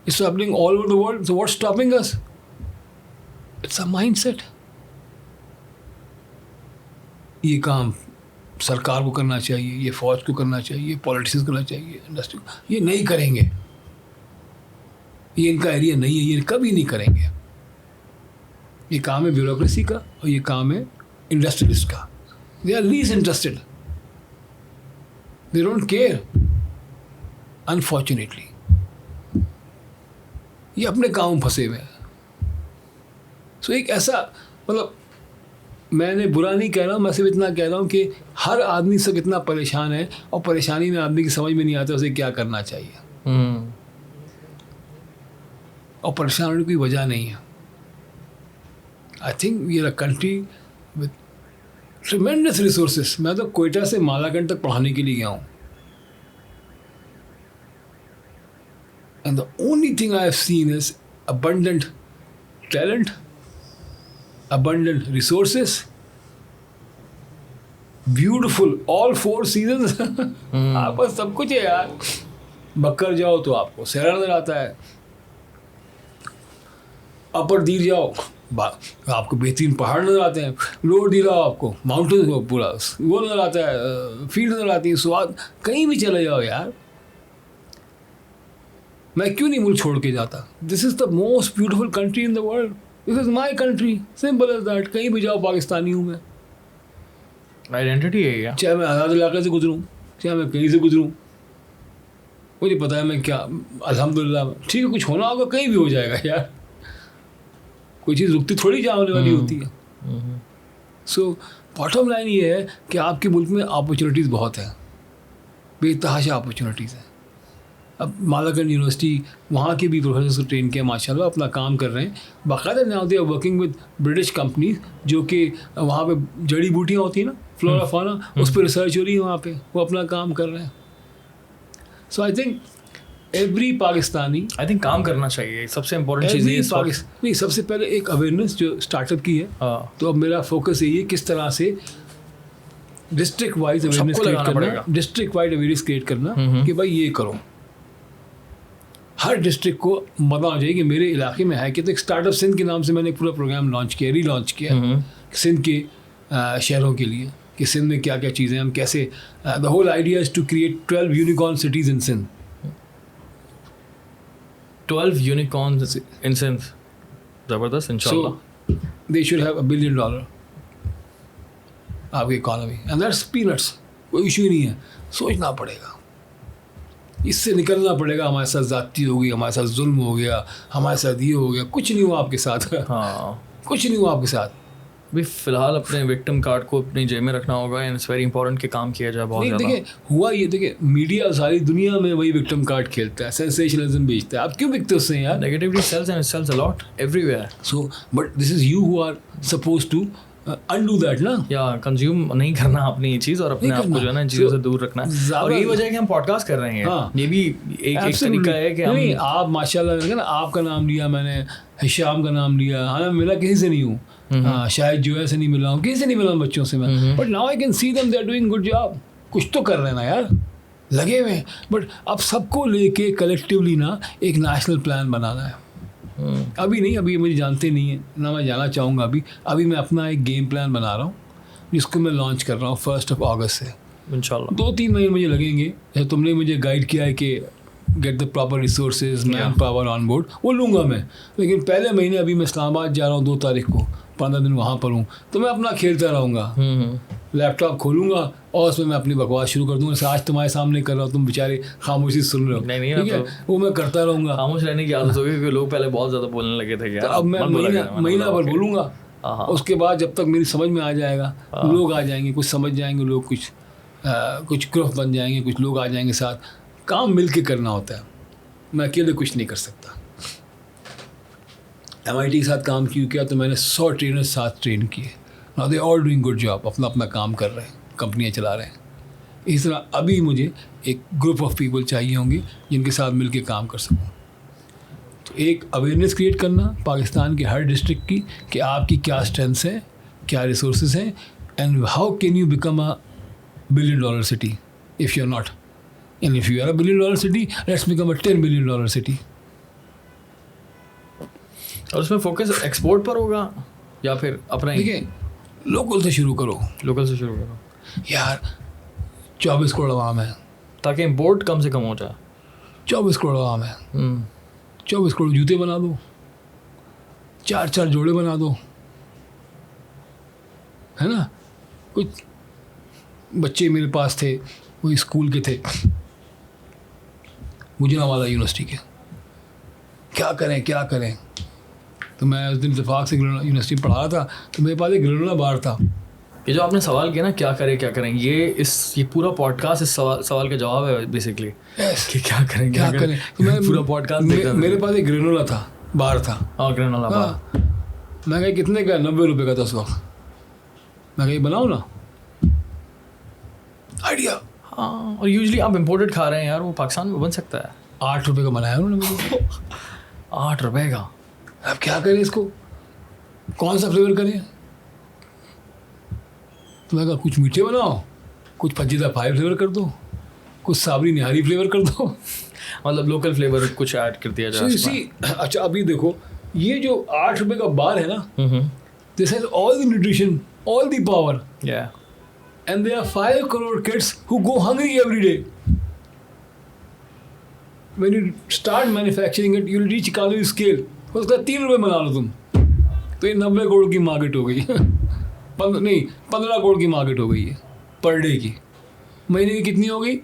It's happening all over the world. So what's stopping us? It's a mindset. ये काम सरकार को करना चाहिए, ये फौज को करना चाहिए, पॉलिटिशियंस को करना चाहिए, इंडस्ट्री को। ये नहीं करेंगे, ये इनका एरिया नहीं है, ये कभी नहीं करेंगे। ये काम है ब्यूरोक्रेसी का और ये काम है इंडस्ट्रियलिस्ट का। They are least interested. They don't care. Unfortunately, ये अपने काम में फंसे हुए हैं। सो एक ऐसा, मतलब मैंने बुरा नहीं कह रहा हूँ, मैं सिर्फ इतना कह रहा हूँ कि हर आदमी सब इतना परेशान है और परेशानी में आदमी की समझ में नहीं आता उसे क्या करना चाहिए। और परेशान होने की कोई वजह नहीं है। I think we are a country with tremendous resources. मैं तो कोयटा से मालागंज तक पढ़ाने के लिए गया हूँ, and the only thing I have seen is abundant talent, abundant resources, beautiful all 4 seasons. आप पास सब कुछ है यार। बक्कर जाओ तो आपको सहरा नजर आता है, अपर दीर जाओ आपको बेहतरीन पहाड़ नजर आते हैं, लोअर दीर आओ आपको माउंटेन को पूरा वो नजर आता है, फील्ड नजर आती है, स्वाद। कहीं भी चले जाओ यार, मैं क्यों नहीं मुल्क छोड़ के जाता। This is the most beautiful country in the world, this is my country, simple as that. कहीं भी जाओ पाकिस्तानी हूँ मैं, आइडेंटिटी है क्या? चाहे मैं आज़ाद इलाके से गुजरूँ, चाहे मैं कहीं से गुजरूँ, मुझे पता है मैं क्या, अल्हम्दुलिल्लाह ठीक है। कुछ होना होगा कहीं भी हो जाएगा यार, कोई चीज़ रुकती थोड़ी जा होने वाली होती है। सो बॉटम लाइन ये है कि आपके मुल्क में अपॉर्चुनिटीज़ बहुत हैं, बेतहाशा अपॉर्चुनिटीज़ हैं। अब मालागंज यूनिवर्सिटी, वहाँ के भी प्रोफेसर को ट्रेन किया माशाल्लाह, अपना काम कर रहे हैं बाकायदा। Now they are working with British companies, जो कि वहाँ पे जड़ी बूटियाँ होती हैं ना, फ्लोरा फाना, उस पर रिसर्च हो रही है वहाँ पे, वो अपना काम कर रहे हैं। So I think every Pakistani, I think काम करना चाहिए, सबसे इम्पोर्टेंट चीज़ ये नहीं, सबसे पहले एक अवेयरनेस जो स्टार्टअप की है। तो अब मेरा फोकस यही है किस तरह से डिस्ट्रिक्ट वाइज अवेयरनेस क्रिएट करना, डिस्ट्रिक्ट वाइड अवेयरनेस क्रिएट करना कि भाई ये करो। हर डिस्ट्रिक्ट को पता हो जाए कि मेरे इलाके में है कि। तो एक स्टार्टअप सिंध के नाम से मैंने पूरा प्रोग्राम लॉन्च किया, रीलॉन्च किया सिंध के शहरों के लिए, कि सिंध में क्या क्या चीज़ें हम कैसे the whole idea is to create 12 unicorn cities in Sindh. 12 unicorns in Sindh. ज़बरदस्त. इंशाल्लाह. So they should have $1 billion आपकी इकॉनमी, एंड दैट्स पीनट्स. कोई इशू ही नहीं है. सोचना पड़ेगा, इससे निकलना पड़ेगा. हमारे साथ ज़्यादती हो गई, हमारे साथ जुल्म हो गया, हमारे साथ ये हो गया. कुछ नहीं हुआ आपके साथ. हाँ, कुछ नहीं हुआ आपके साथ. भी फिलहाल अपने विक्टिम कार्ड को अपनी जेब में रखना होगा. एंड इट्स वेरी इंपॉर्टेंट कि काम किया जाए बहुत ज़्यादा. देखिए हुआ ये, देखिए मीडिया सारी दुनिया में वही विक्टिम कार्ड खेलता है, सेंसेशनलिज्म बेचता है. आप क्यों बिकते उससे यार? Negativity sells and it sells a lot everywhere. So but this is you who are suppose to undo that ना. या कंज्यूम नहीं करना अपनी ये चीज़ और अपने आप को जो है ना इन चीज़ों से दूर रखना है. और यही वजह है कि हम पॉडकास्ट कर रहे हैं. हाँ. ये भी एक तरीका है कि नहीं, हम आप माशाल्लाह ना, आपका नाम लिया मैंने, हिशाम का नाम लिया. हाँ, मिला किसी से नहीं हूँ. हाँ, शायद जो है से नहीं मिला हूँ, किसी से नहीं मिला हूँ बच्चों से मैं. But now I can see them they are doing good job. कुछ तो कर रहे हैं ना यार, लगे हुए हैं. बट अब सबको लेके कलेक्टिवली ना एक नेशनल प्लान बनाना है. अभी नहीं, अभी मुझे जानते नहीं है ना, मैं जाना चाहूँगा. अभी मैं अपना एक गेम प्लान बना रहा हूँ जिसको मैं लॉन्च कर रहा हूँ 1 अगस्त से. इंशाल्लाह 2-3 महीने मुझे लगेंगे. जैसे तुमने मुझे गाइड किया है कि get the proper resources, man power on board, वो लूँगा मैं. लेकिन पहले महीने अभी मैं इस्लामाबाद जा रहा हूँ 2 तारीख को, 15 दिन वहाँ पर हूँ. तो मैं अपना खेलता रहूँगा. लैपटॉप खोलूँगा और उसमें मैं अपनी बकवास शुरू कर दूँगा. जैसे आज तुम्हारे सामने कर रहा हूँ, तुम बेचारे खामोशी सुन रहे हो. नहीं, ठीक है, वो मैं करता रहूँगा. खामोश रहने की आदत होगी क्योंकि लोग पहले बहुत ज़्यादा बोलने लगे थे. तो अब मैं महीना भर बोलूँगा. उसके बाद जब तक मेरी समझ में आ जाएगा, लोग आ जाएंगे, कुछ समझ जाएंगे लोग, कुछ ग्रुप बन जाएंगे, कुछ लोग आ जाएंगे साथ. काम मिल के करना होता है, मैं अकेले कुछ नहीं कर सकता. MIT के साथ काम क्यों किया? तो मैंने 100 ट्रेनर्स साथ ट्रेन किए. Now they all doing good job, अपना अपना काम कर रहे हैं, कंपनियाँ चला रहे हैं. इस तरह अभी मुझे एक ग्रुप ऑफ पीपल चाहिए होंगे जिनके साथ मिलके काम कर सकूँ. तो एक अवेयरनेस क्रिएट करना पाकिस्तान के हर डिस्ट्रिक्ट की कि आपकी क्या स्ट्रेंथ्स हैं, क्या रिसोर्सेज हैं, and how can you become a $1 billion city if you are not. And if you are $1 billion city, let's become a $10 billion city. और उसमें फोकस एक्सपोर्ट पर होगा या फिर अपना ही? देखिए, लोकल से शुरू करो. लोकल से शुरू करो यार. 24 करोड़ आवाम है, ताकि इम्पोर्ट कम से कम हो जाए. 24 करोड़ आवाम है. 24 करोड़ जूते बना दो, 4-4 जोड़े बना दो, है ना. कुछ बच्चे मेरे पास थे, वो स्कूल के थे, गुजरांवाला यूनिवर्सिटी के. क्या करें. तो मैं उस दिन इत्तेफाक से यूनिवर्सिटी पढ़ा रहा था, तो मेरे पास एक ग्रेनोला बार था. ये जो आपने सवाल किया ना, क्या करें, ये पूरा पॉडकास्ट इस सवाल का जवाब है बेसिकली. कि क्या करें. तो मैं पूरा पॉडकास्ट मेरे पास एक ग्रेनोला था, बार था. हाँ, ग्रेनोला बार. मैं कहा कितने का? 90 रुपये का था उस वक्त. मैं कहा बनाओ ना. आइडिया. हाँ, और यूजली आप इम्पोर्टेड खा रहे हैं यार, वो पाकिस्तान में बन सकता है. 8 रुपये का बनाया उन्होंने मुझे. 8 रुपये का. अब क्या करें इसको, कौन सा फ्लेवर करें? तो मैं कहा कुछ मीठे बनाओ, कुछ फजीदा फाइव फ्लेवर कर दो, कुछ साबरी निहारी फ्लेवर कर दो. मतलब लोकल फ्लेवर कुछ ऐड कर दिया जाए. अच्छा अभी देखो, ये जो 8 रुपये का बार है ना, this has all the nutrition, all the power, and there are 5 crore kids who go hungry every day. When you start manufacturing it, you will reach economy scale. उसका 3 रुपये बना लो तुम, तो ये 90 करोड़ की मार्केट हो गई. 15 करोड़ की मार्केट हो गई है पर डे की. महीने की कितनी हो गई?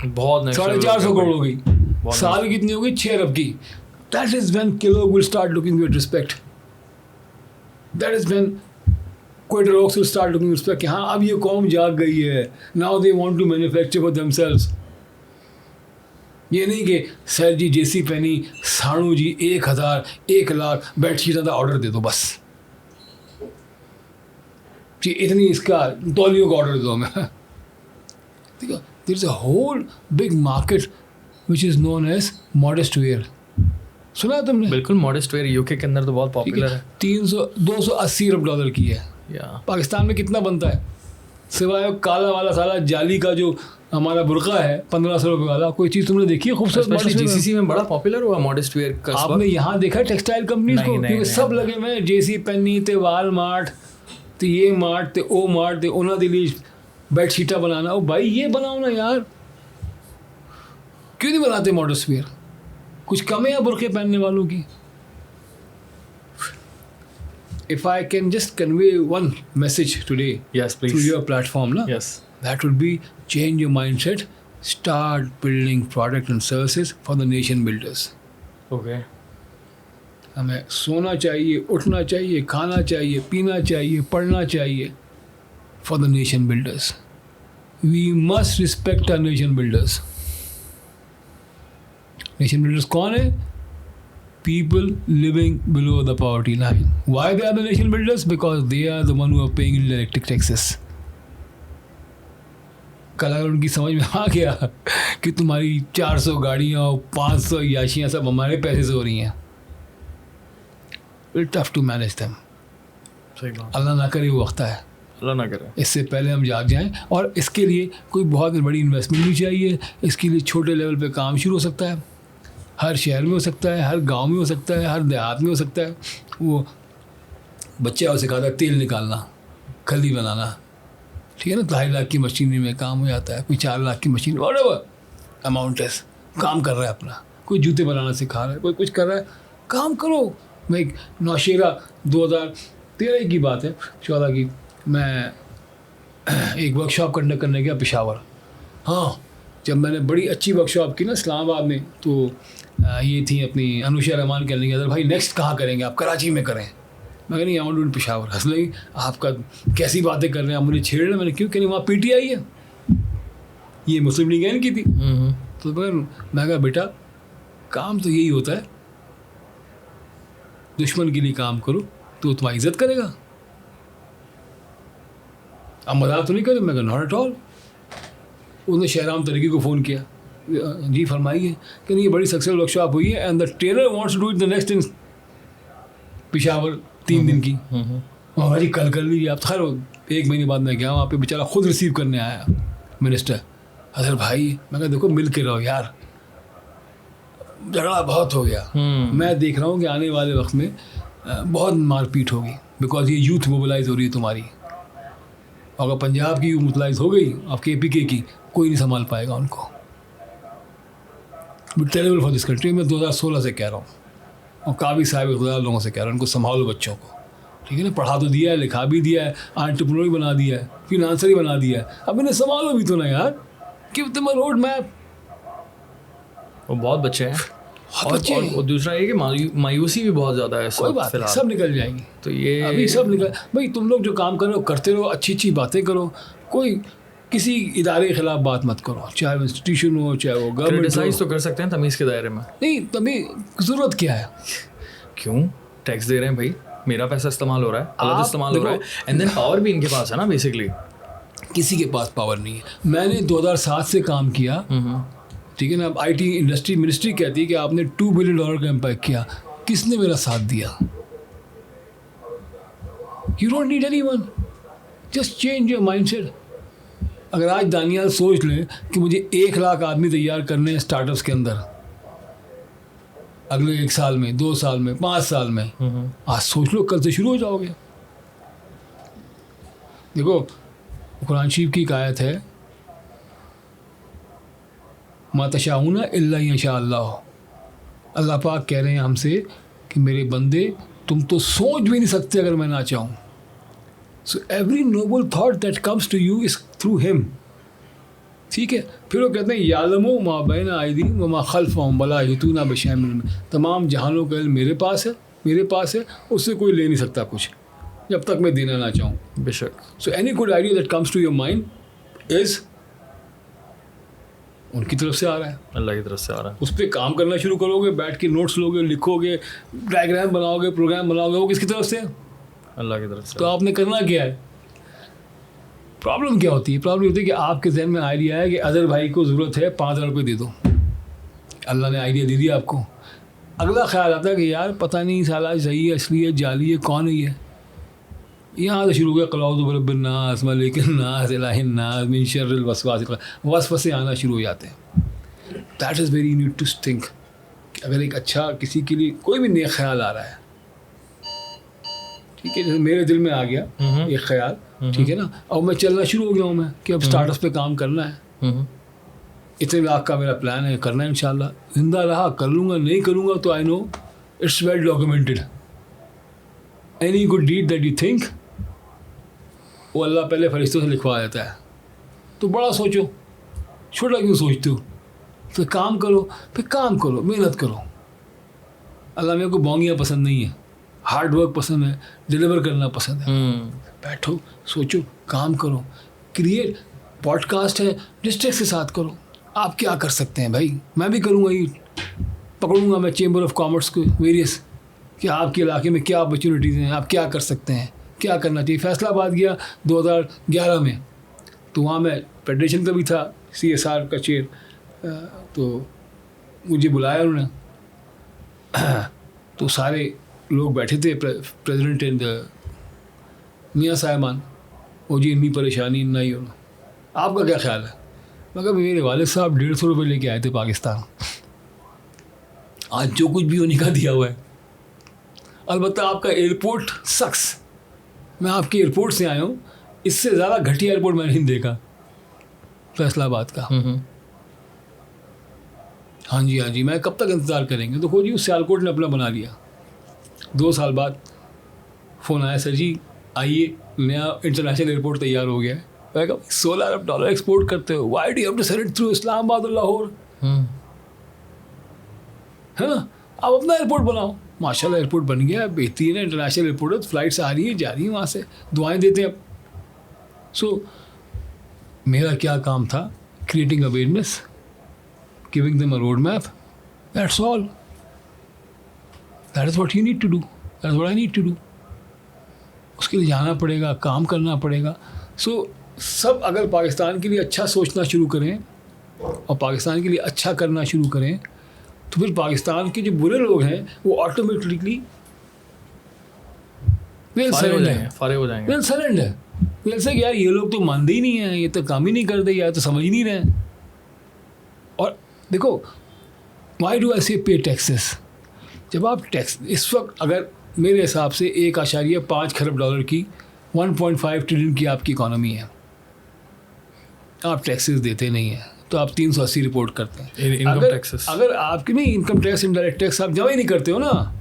बहुत. 450 करोड़ हो गई. साल की कितनी हो गई? 6 अरब की. That is when Kellogg will start looking with respect. That is when Quaker Oats will start looking with respect कि हाँ अब ये कौम जाग गई है. Now they want to manufacture for themselves. ये नहीं कि सर जी JC Penney, साणु जी 1000, 1 लाख बेडशीट का ऑर्डर दे दो बस जी, इतनी इसका तौलियों का ऑर्डर दे दो हमें. देखो, there is a whole big market which is known as modest wear. सुना है तुमने? बिल्कुल. मॉडेस्ट वेयर यूके के अंदर तो बहुत पॉपुलर है. 280 अरब डॉलर की है. पाकिस्तान में कितना बनता है? सिवाय काला वाला साला जाली का जो हमारा बुर्का है 1500 रुपये वाला, कोई चीज़ तुमने देखी है खूबसूरत? GCC में बड़ा पॉपुलर हुआ मॉडेस्ट वेयर का. आपने यहाँ देखा टेक्सटाइल कंपनीज को? क्योंकि सब लगे हुए हैं, JC Penney थे, वालमार्ट, तो ये मार्ट ते ओ मार्ट ते ਉਹਨਾਂ ਦੇ ਲਈ बेडशीटा बनाना, ओ भाई ये बनाओ ना यार, क्यों नहीं बनाते मॉडर्नस्फीयर? कुछ कम है या बुरखे पहनने वालों की? If I can just convey one message today Yes, please. through your platform, na, Yes. that would be change your mindset, start building product and services for the nation builders. Okay. हमें सोना चाहिए, उठना चाहिए, खाना चाहिए, पीना चाहिए, पढ़ना चाहिए for the nation builders. We must respect our nation builders. Nation builders कौन है? People living below the poverty line. Why they are the nation builders? Because they are the one who are paying electric taxes. कल अगर उनकी समझ में आ गया कि तुम्हारी 400 गाड़ियाँ और 500 याशियाँ सब हमारे पैसे से हो रही हैं, it's tough to manage them. सही बात। अल्लाह ना करे वो वक्त है, अल्लाह ना करे। इससे पहले हम जाग जाएं। और इसके लिए कोई बहुत बड़ी इन्वेस्टमेंट भी चाहिए। इसके लिए छोटे लेवल पे काम शुरू हो सकता है, हर शहर में हो सकता है, हर गांव में हो सकता है, हर देहात में हो सकता है। वो बच्चा उसे सिखाता है तेल निकालना, खली बनाना, ठीक है ना, 2.5 लाख की मशीनरी में काम हो जाता है, कोई 4 लाख की मशीन, व्हाटएवर अमाउंट है, काम कर रहा है अपना। कोई जूते बनाना सिखा रहा है, कोई कुछ कर रहा है, काम करो। मैं एक नौशेरा 2013 की बात है, 14 की, मैं एक वर्कशॉप कंडक्ट करने गया पेशावर। हाँ, जब मैंने बड़ी अच्छी वर्कशॉप की ना इस्लामाबाद में, तो ये थी अपनी अनुषा रहमान कहने लगी, अदर भाई नेक्स्ट कहाँ करेंगे आप? कराची में करें। मैं नहीं, I want to do Peshawar. हंस लगी, आपका कैसी बातें कर रहे हैं आप, मुझे छेड़ रहे हैं। मैंने क्यों? कह रही वहाँ PTI है, ये मुस्लिम लीग की थी। तो मैं कहा बेटा काम तो यही होता है, दुश्मन के लिए काम करो तो तुम्हारी इज्जत करेगा। अब मजाक तो नहीं करे? मैं कहा नॉट एट ऑल। उसने शहराम तरीके को फ़ोन किया, जी फरमाइए, कि नहीं ये बड़ी सक्सेसफुल वर्कशॉप हुई है and the tailor wants to do it the next in Peshawar 3 दिन की। जी कल कर लीजिए आप। खैर 1 महीने बाद मैं गया वहाँ पे, बेचारा खुद रिसीव करने आया मिनिस्टर। अरे भाई मैं कहा देखो मिल के रहो यार, झगड़ा बहुत हो गया। मैं देख रहा हूँ कि आने वाले वक्त में बहुत मारपीट होगी, बिकॉज ये यूथ मोबिलाइज हो रही है तुम्हारी। अगर पंजाब की मोबिलाइज हो गई, आपके APK की, कोई नहीं संभाल पाएगा उनको। But terrible for this country. मैं 2016 से कह रहा हूँ, और काफ़ी साहिब खुदा लोगों से कह रहा हूँ, उनको संभालो बच्चों को, ठीक है ना। पढ़ा तो दिया है, लिखा भी दिया है, एंटरप्रेन्योर भी बना दिया है, फिनांसर ही बना दिया है, अब इन्हें संभालो भी तो ना यार। Give them a road map. वो बहुत बच्चे हैं, और दूसरा ये कि मायूसी भी बहुत ज़्यादा है। कोई बात नहीं, सब निकल जाएंगी। तो ये अभी सब निकल, भाई तुम लोग जो काम कर रहे हो करते रहो, अच्छी अच्छी बातें करो, कोई किसी इदारे के खिलाफ बात मत करो, चाहे वो इंस्टीट्यूशन हो, चाहे वो गवर्नमेंट। क्रिटिसाइज तो कर सकते हैं तमीज़ के दायरे में। नहीं, तभी ज़रूरत क्या है? क्यों? टैक्स दे रहे हैं भाई, मेरा पैसा इस्तेमाल हो रहा है, गलत इस्तेमाल हो रहा है, एंड देन पावर भी इनके पास है ना। बेसिकली किसी के पास पावर नहीं है। मैंने 2007 से काम किया, ठीक है ना। अब IT इंडस्ट्री मिनिस्ट्री कहती है कि आपने $2 बिलियन का इम्पैक्ट किया, किसने मेरा साथ दिया? You don't need anyone, just change your mindset. अगर आज दानियाल सोच लें कि मुझे 1 लाख आदमी तैयार करने हैं स्टार्टअप्स के अंदर अगले 1 साल में, 2 साल में, 5 साल में, आज सोच लो, कल से शुरू हो जाओगे। देखो कुरान शरीफ की एक आयत है, मा तशाऊना इल्ला यशा अल्लाह। अल्लाह पाक कह रहे हैं हमसे कि मेरे बंदे तुम तो सोच भी नहीं सकते अगर मैं ना चाहूँ। So every noble thought that comes to you is through him, ठीक है। फिर वो कहते हैं यालमो मा बैन आइदीहिम व मा खल्फहुम वला युहतूना बिशैइन मिन इल्मिही। तमाम जहानों का इल्म मेरे पास है, उससे कोई ले नहीं सकता कुछ जब तक मैं देना ना चाहूँ। बेशक। So any good idea that comes to your mind is उनकी तरफ से आ रहा है, अल्लाह की तरफ से आ रहा है। उस पर काम करना शुरू करोगे, बैठ के नोट्स लोगे, लिखोगे, डायग्राम बनाओगे, प्रोग्राम बनाओगे, वो किसकी तरफ से? अल्लाह की तरफ से। तो आपने करना क्या है? प्रॉब्लम क्या होती है? प्रॉब्लम होती है कि आपके जहन में आइडिया है कि अदर भाई को ज़रूरत है, 5,000 रुपये दे दो। अल्लाह ने आइडिया दे दिया आपको। अगला ख्याल आता है कि यार पता नहीं साला सही है, असली है, जाली है, कौन है ये? यहाँ से शुरू हो गया क़ुल बिरब्बिन्नास मलिकिन नास इलाहिन नास मिन शर्रिल वसवसे आना शुरू हो जाते हैं। That is very need to think. अगर एक अच्छा किसी के लिए कोई भी नेक ख्याल आ रहा है ठीक है, जैसे मेरे दिल में आ गया एक ख्याल, ठीक है ना, और मैं चलना शुरू हो गया हूँ मैं कि अब स्टार्टअप पे काम करना है, इतने लाख का मेरा प्लान है, करना है इंशाल्लाह, जिंदा रहा कर लूँगा, नहीं करूँगा तो I know it's well documented. Any good deed that you think, वो अल्लाह पहले फरिश्तों से लिखवा देता है। तो बड़ा सोचो, छोटा क्यों सोचते हो? फिर काम करो, फिर काम करो, मेहनत करो। अल्लाह मेरे को बोंगियाँ पसंद नहीं है, हार्ड वर्क पसंद है, डिलीवर करना पसंद है। बैठो, सोचो, काम करो, क्रिएट। पॉडकास्ट है, डिस्ट्रिक्ट के साथ करो। आप क्या कर सकते हैं भाई? मैं भी करूँगा, ये पकड़ूंगा मैं चेंबर ऑफ कॉमर्स को वेरियस, कि आपके इलाके में क्या अपॉर्चुनिटीज़ हैं, आप क्या कर सकते हैं, क्या करना चाहिए। फैसलाबाद गया 2011 में, तो वहाँ मैं फेडरेशन का भी था, CSR का चेयर, तो मुझे बुलाया उन्होंने। तो सारे लोग बैठे थे, प्रेसिडेंट एंड मियाँ साहिबान, वो जी इतनी परेशानी ना ही होना, आपका क्या ख्याल है? मगर मेरे वालिद साहब 150 रुपये लेके आए थे पाकिस्तान, आज जो कुछ भी होने का दिया हुआ है। अलबत्ता आपका एयरपोर्ट सक्स, मैं आपके एयरपोर्ट से आया हूँ, इससे ज़्यादा घटिया एयरपोर्ट मैंने नहीं देखा फैसलाबाद का। हाँ जी, मैं कब तक इंतज़ार करेंगे? तो खोजी, उस सियालकोट ने अपना बना लिया। 2 साल बाद फ़ोन आया, सर जी आइए, नया इंटरनेशनल एयरपोर्ट तैयार हो गया है। मैं कहा $16 अरब एक्सपोर्ट करते हो, why do have to send it through Islamabad और लाहौर? है ना, आप अपना एयरपोर्ट बनाओ। माशाल्लाह एयरपोर्ट बन गया, बेहतरीन है, इंटरनेशनल एयरपोर्ट है, फ्लाइट्स आ रही हैं, जा रही हैं वहाँ से, दुआएं देते हैं अब। सो मेरा क्या काम था? Creating awareness, giving them a road map, that's all. That is what you need to do, that is what I need to do. उसके लिए जाना पड़ेगा, काम करना पड़ेगा। सो सब अगर पाकिस्तान के लिए अच्छा सोचना शुरू करें और पाकिस्तान के लिए अच्छा करना शुरू करें, तो फिर पाकिस्तान के जो बुरे लोग हैं वो ऑटोमेटिकली फारिग हो जाएंगे। सरेंड है वैसे कि यार ये लोग तो मानते ही नहीं हैं, ये तो काम ही नहीं करते, यार तो समझ ही नहीं रहे। और देखो, वाई डू आई से पे टैक्सेस? जब आप टैक्स, इस वक्त अगर मेरे हिसाब से 1.5 खरब डॉलर की 1.5 ट्रिलियन की आपकी इकॉनमी है, आप टैक्सेस देते नहीं हैं, तो आप 380 रिपोर्ट करते हैं। इनकम टैक्सेस, अगर आपकी नहीं इनकम टैक्स, इनडायरेक्ट टैक्स आप जमा ही नहीं करते हो ना,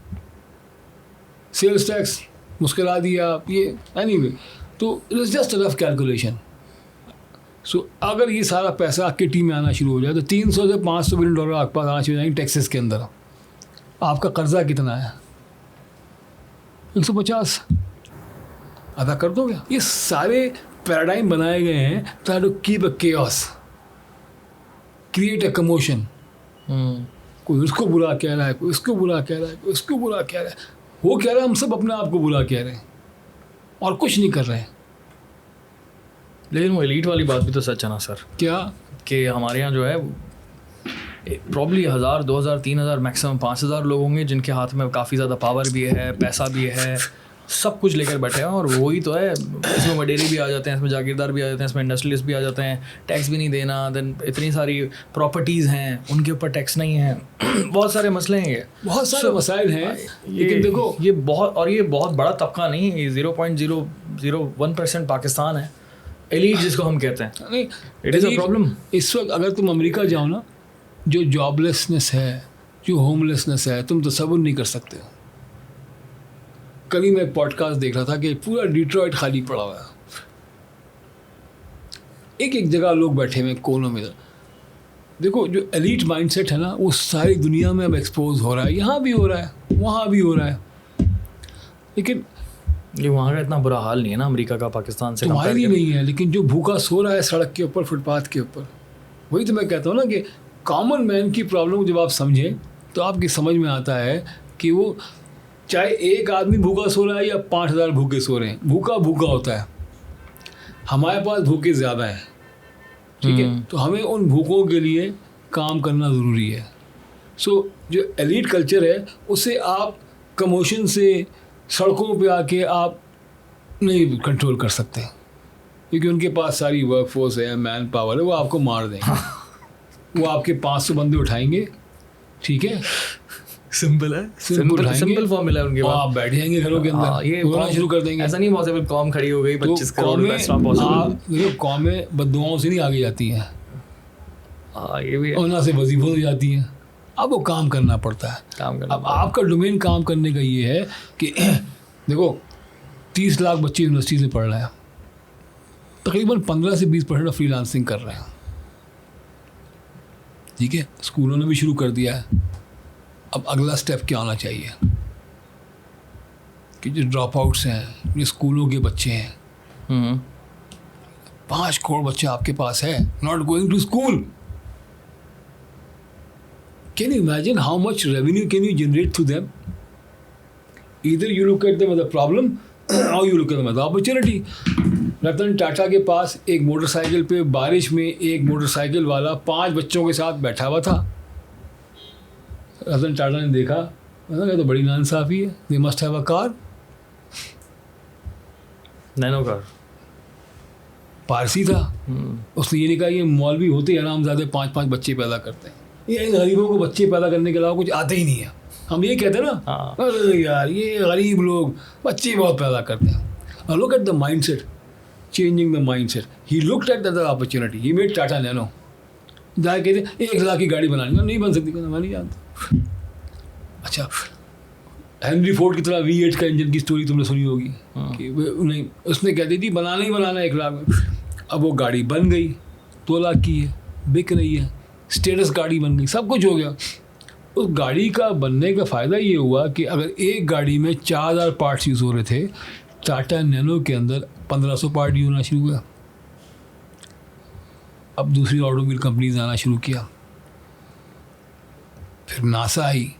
सेल्स टैक्स मुस्कुरा दिया आप, ये एनीवे, तो it is just a rough calculation. So अगर ये सारा पैसा आपकी टीम में आना शुरू हो जाए तो 300 से 500 बिलियन डॉलर आपके पास आना शुरू हो जाएंगे टैक्सेस के अंदर। आपका कर्जा कितना है? 150 अदा कर दोगे। ये सारे पैराडाइम बनाए गए हैं try to keep a chaos, create a commotion. कोई उसको बुरा कह रहा है, कोई उसको बुरा कह रहा है, कोई उसको बुरा कह रहा है। वो कह रहा है हम सब अपने आप को बुरा कह रहे हैं और कुछ नहीं कर रहे हैं। लेकिन वो एलीट वाली बात भी तो सच है ना सर, क्या कि हमारे यहाँ जो है प्रॉब्ली 1000, 2000, 3000, मैक्सिमम 5000 लोग होंगे जिनके हाथ में काफ़ी ज़्यादा पावर भी है, पैसा भी है, सब कुछ लेकर बैठे हैं। और वही तो है, इसमें वडेरे भी आ जाते हैं, इसमें जागीरदार भी आ जाते हैं, इसमें इंडस्ट्रियलिस्ट भी आ जाते हैं, टैक्स भी नहीं देना, देन इतनी सारी प्रॉपर्टीज़ हैं उनके ऊपर टैक्स नहीं है। बहुत सारे मसले हैं, ये बहुत सारे मसाइल हैं। लेकिन देखो ये बहुत बड़ा तबका नहीं, ये 0.001% पाकिस्तान है, एलीट जिसको हम कहते हैं। नहीं, इट इज़ अ प्रॉब्लम। इस वक्त अगर तुम अमेरिका जाओ ना, जो जॉबलेसनेस है, जो होमलेसनेस है, तुम तसव्वुर नहीं कर सकते हो। कल ही मैं एक पॉडकास्ट देख रहा था कि पूरा डिट्रॉइट खाली पड़ा हुआ है, एक जगह लोग बैठे हुए कोनों में। देखो जो एलीट माइंडसेट है ना, वो सारी दुनिया में अब एक्सपोज हो रहा है, यहाँ भी हो रहा है, वहाँ भी हो रहा है। लेकिन ये वहाँ का इतना बुरा हाल नहीं है ना अमेरिका का पाकिस्तान से, तुम्हारे लिए नहीं है। लेकिन जो भूखा सो रहा है सड़क के ऊपर, फुटपाथ के ऊपर, वही तो मैं कहता हूँ ना कि कॉमन मैन की प्रॉब्लम जब आप समझें तो आपकी समझ में आता है कि वो चाहे एक आदमी भूखा सो रहा है या 5000 भूखे सो रहे हैं, भूखा होता है। हमारे पास भूखे ज़्यादा हैं, ठीक है, तो हमें उन भूखों के लिए काम करना ज़रूरी है। सो जो एलीट कल्चर है उसे आप कमोशन से, सड़कों पे आके आप नहीं कंट्रोल कर सकते, क्योंकि उनके पास सारी वर्क फोर्स है, मैन पावर है, वो आपको मार देंगे। वो आपके 500 बंदे उठाएंगे, ठीक है, सिंपल है, सिंपल फॉर्मूला है उनके पास। आप बैठ जाएंगे घरों के अंदर, ये उड़ाना शुरू कर देंगे। ऐसा नहीं पॉसिबल, कॉम खड़ी हो गई 25 करोड़, that's not possible। कौमें बददुआओं से नहीं आगे जाती हैं, ये भी है, और ना से वजीफों से जाती हैं। अब वो काम करना पड़ता है। काम करना अब आपका डोमेन काम करने का ये है कि देखो 30 लाख बच्चे यूनिवर्सिटी से पढ़ रहे हैं, तकरीबन 15 से 20% फ्रीलांसिंग कर रहे हैं। ठीक है, स्कूलों ने भी शुरू कर दिया है। अब अगला स्टेप क्या होना चाहिए कि जो ड्रॉप आउट्स हैं, जो स्कूलों के बच्चे हैं, 5 करोड़ बच्चे आपके पास है not going to school. Can you imagine how much revenue can you generate through them? Either you look at them as a problem or you look at them as an opportunity. Ratan Tata के पास एक मोटरसाइकिल पे बारिश में एक मोटरसाइकिल वाला 5 बच्चों के साथ बैठा हुआ था। रतन टाटा ने देखा, मैंने कहा तो बड़ी नाइंसाफ़ी है, they must have a car. Nano car, Parsi था, उसने ये नहीं कहा ये मौलवी होते ही आरामज़ादे 5-5 बच्चे पैदा करते हैं। ये गरीबों को बच्चे पैदा करने के अलावा कुछ आते ही नहीं है। हम ये कहते हैं ना, अरे यार ये गरीब लोग बच्चे बहुत पैदा करते हैं। Look at the mindset, changing the mindset. He looked at the opportunity, he made Tata nano. जहाँ कहते 1 लाख की गाड़ी बनानी, नहीं बन सकती, मैं नहीं जानता। अच्छा, हेनरी फोर्ड की तरह V8 का इंजन की स्टोरी तुमने सुनी होगी कि नहीं, उसने कहती थी बनाना ही बनाना 1 लाख में। अब वो गाड़ी बन गई, 2 लाख की है, बिक रही है, स्टेटस गाड़ी बन गई, सब कुछ हो गया। उस गाड़ी का बनने का फ़ायदा ये हुआ कि अगर एक गाड़ी में 4000 पार्ट्स यूज़ हो रहे थे, टाटा नैनो के अंदर 1500 पार्ट यूज़ होना शुरू हुआ। अब दूसरी ऑटोमोबाइल कंपनीज आना शुरू किया, फिर नासा आई,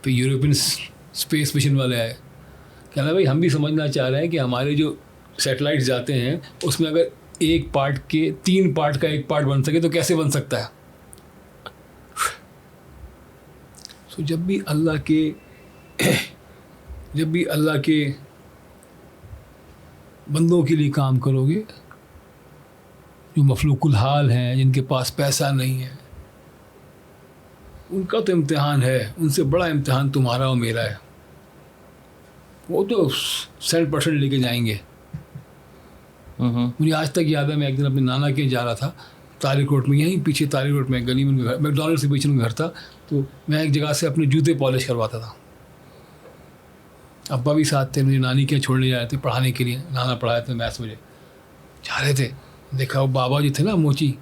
फिर यूरोपियन स्पेस मिशन वाले आए। कहना भाई हम भी समझना चाह रहे हैं कि हमारे जो सैटेलाइट्स जाते हैं उसमें अगर एक पार्ट के 3 पार्ट का एक पार्ट बन सके तो कैसे बन सकता है। तो जब भी अल्लाह के बंदों के लिए काम करोगे, जो मफलूकुल हाल हैं, जिनके पास पैसा नहीं है, उनका तो इम्तिहान है, उनसे बड़ा इम्तिहान तुम्हारा और मेरा है। वो तो 100% लेके जाएंगे। मुझे आज तक याद है, मैं एक दिन अपने नाना के जा रहा था तारिक रोड में, यहीं पीछे तारिक रोड में गली में घर, मैकडॉनल्ड्स के पीछे में घर था, तो मैं एक जगह से अपने जूते पॉलिश करवाता था। अब्बा भी साथ थे, मुझे नानी के छोड़ने जा रहे थे पढ़ाने के लिए, नाना पढ़ाए थे मैथ्स, मुझे जा रहे थे। देखा वो बाबा जी थे ना, मोची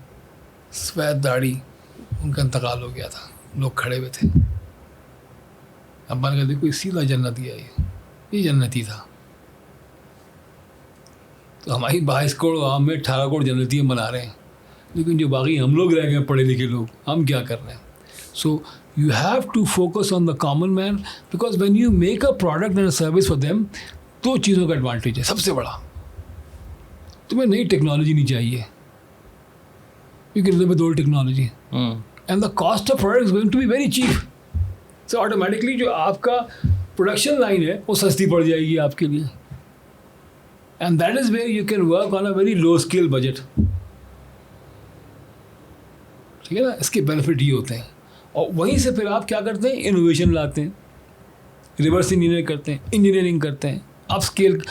सफ़ेद दाढ़ी, उनका इंतकाल हो गया था, लोग खड़े हुए थे। अब्बा ने कहा देखो सीधा जन्नती है, ये जन्नती था। तो हमारी 22 करोड़ आवाम में 18 करोड़ जन्नतियाँ बना रहे हैं, लेकिन जो बाकी हम लोग रह गए पढ़े लिखे लोग, हम क्या कर रहे हैं। So you have to focus on the common man, because when you make a product and service for them, 2 चीज़ों का एडवांटेज है। सबसे बड़ा, तुम्हें नई टेक्नोलॉजी नहीं चाहिए, you can live with old technology and the cost of product is going to be very cheap. So automatically जो आपका प्रोडक्शन लाइन है वो सस्ती पड़ जाएगी आपके लिए, and that is where you can work on a very low scale budget। ठीक है ना, इसके बेनिफिट ये होते हैं। और वहीं से फिर आप क्या करते हैं, इनोवेशन लाते हैं, रिवर्स इंजीनियरिंग करते हैं, इंजीनियरिंग करते हैं, अप स्केल,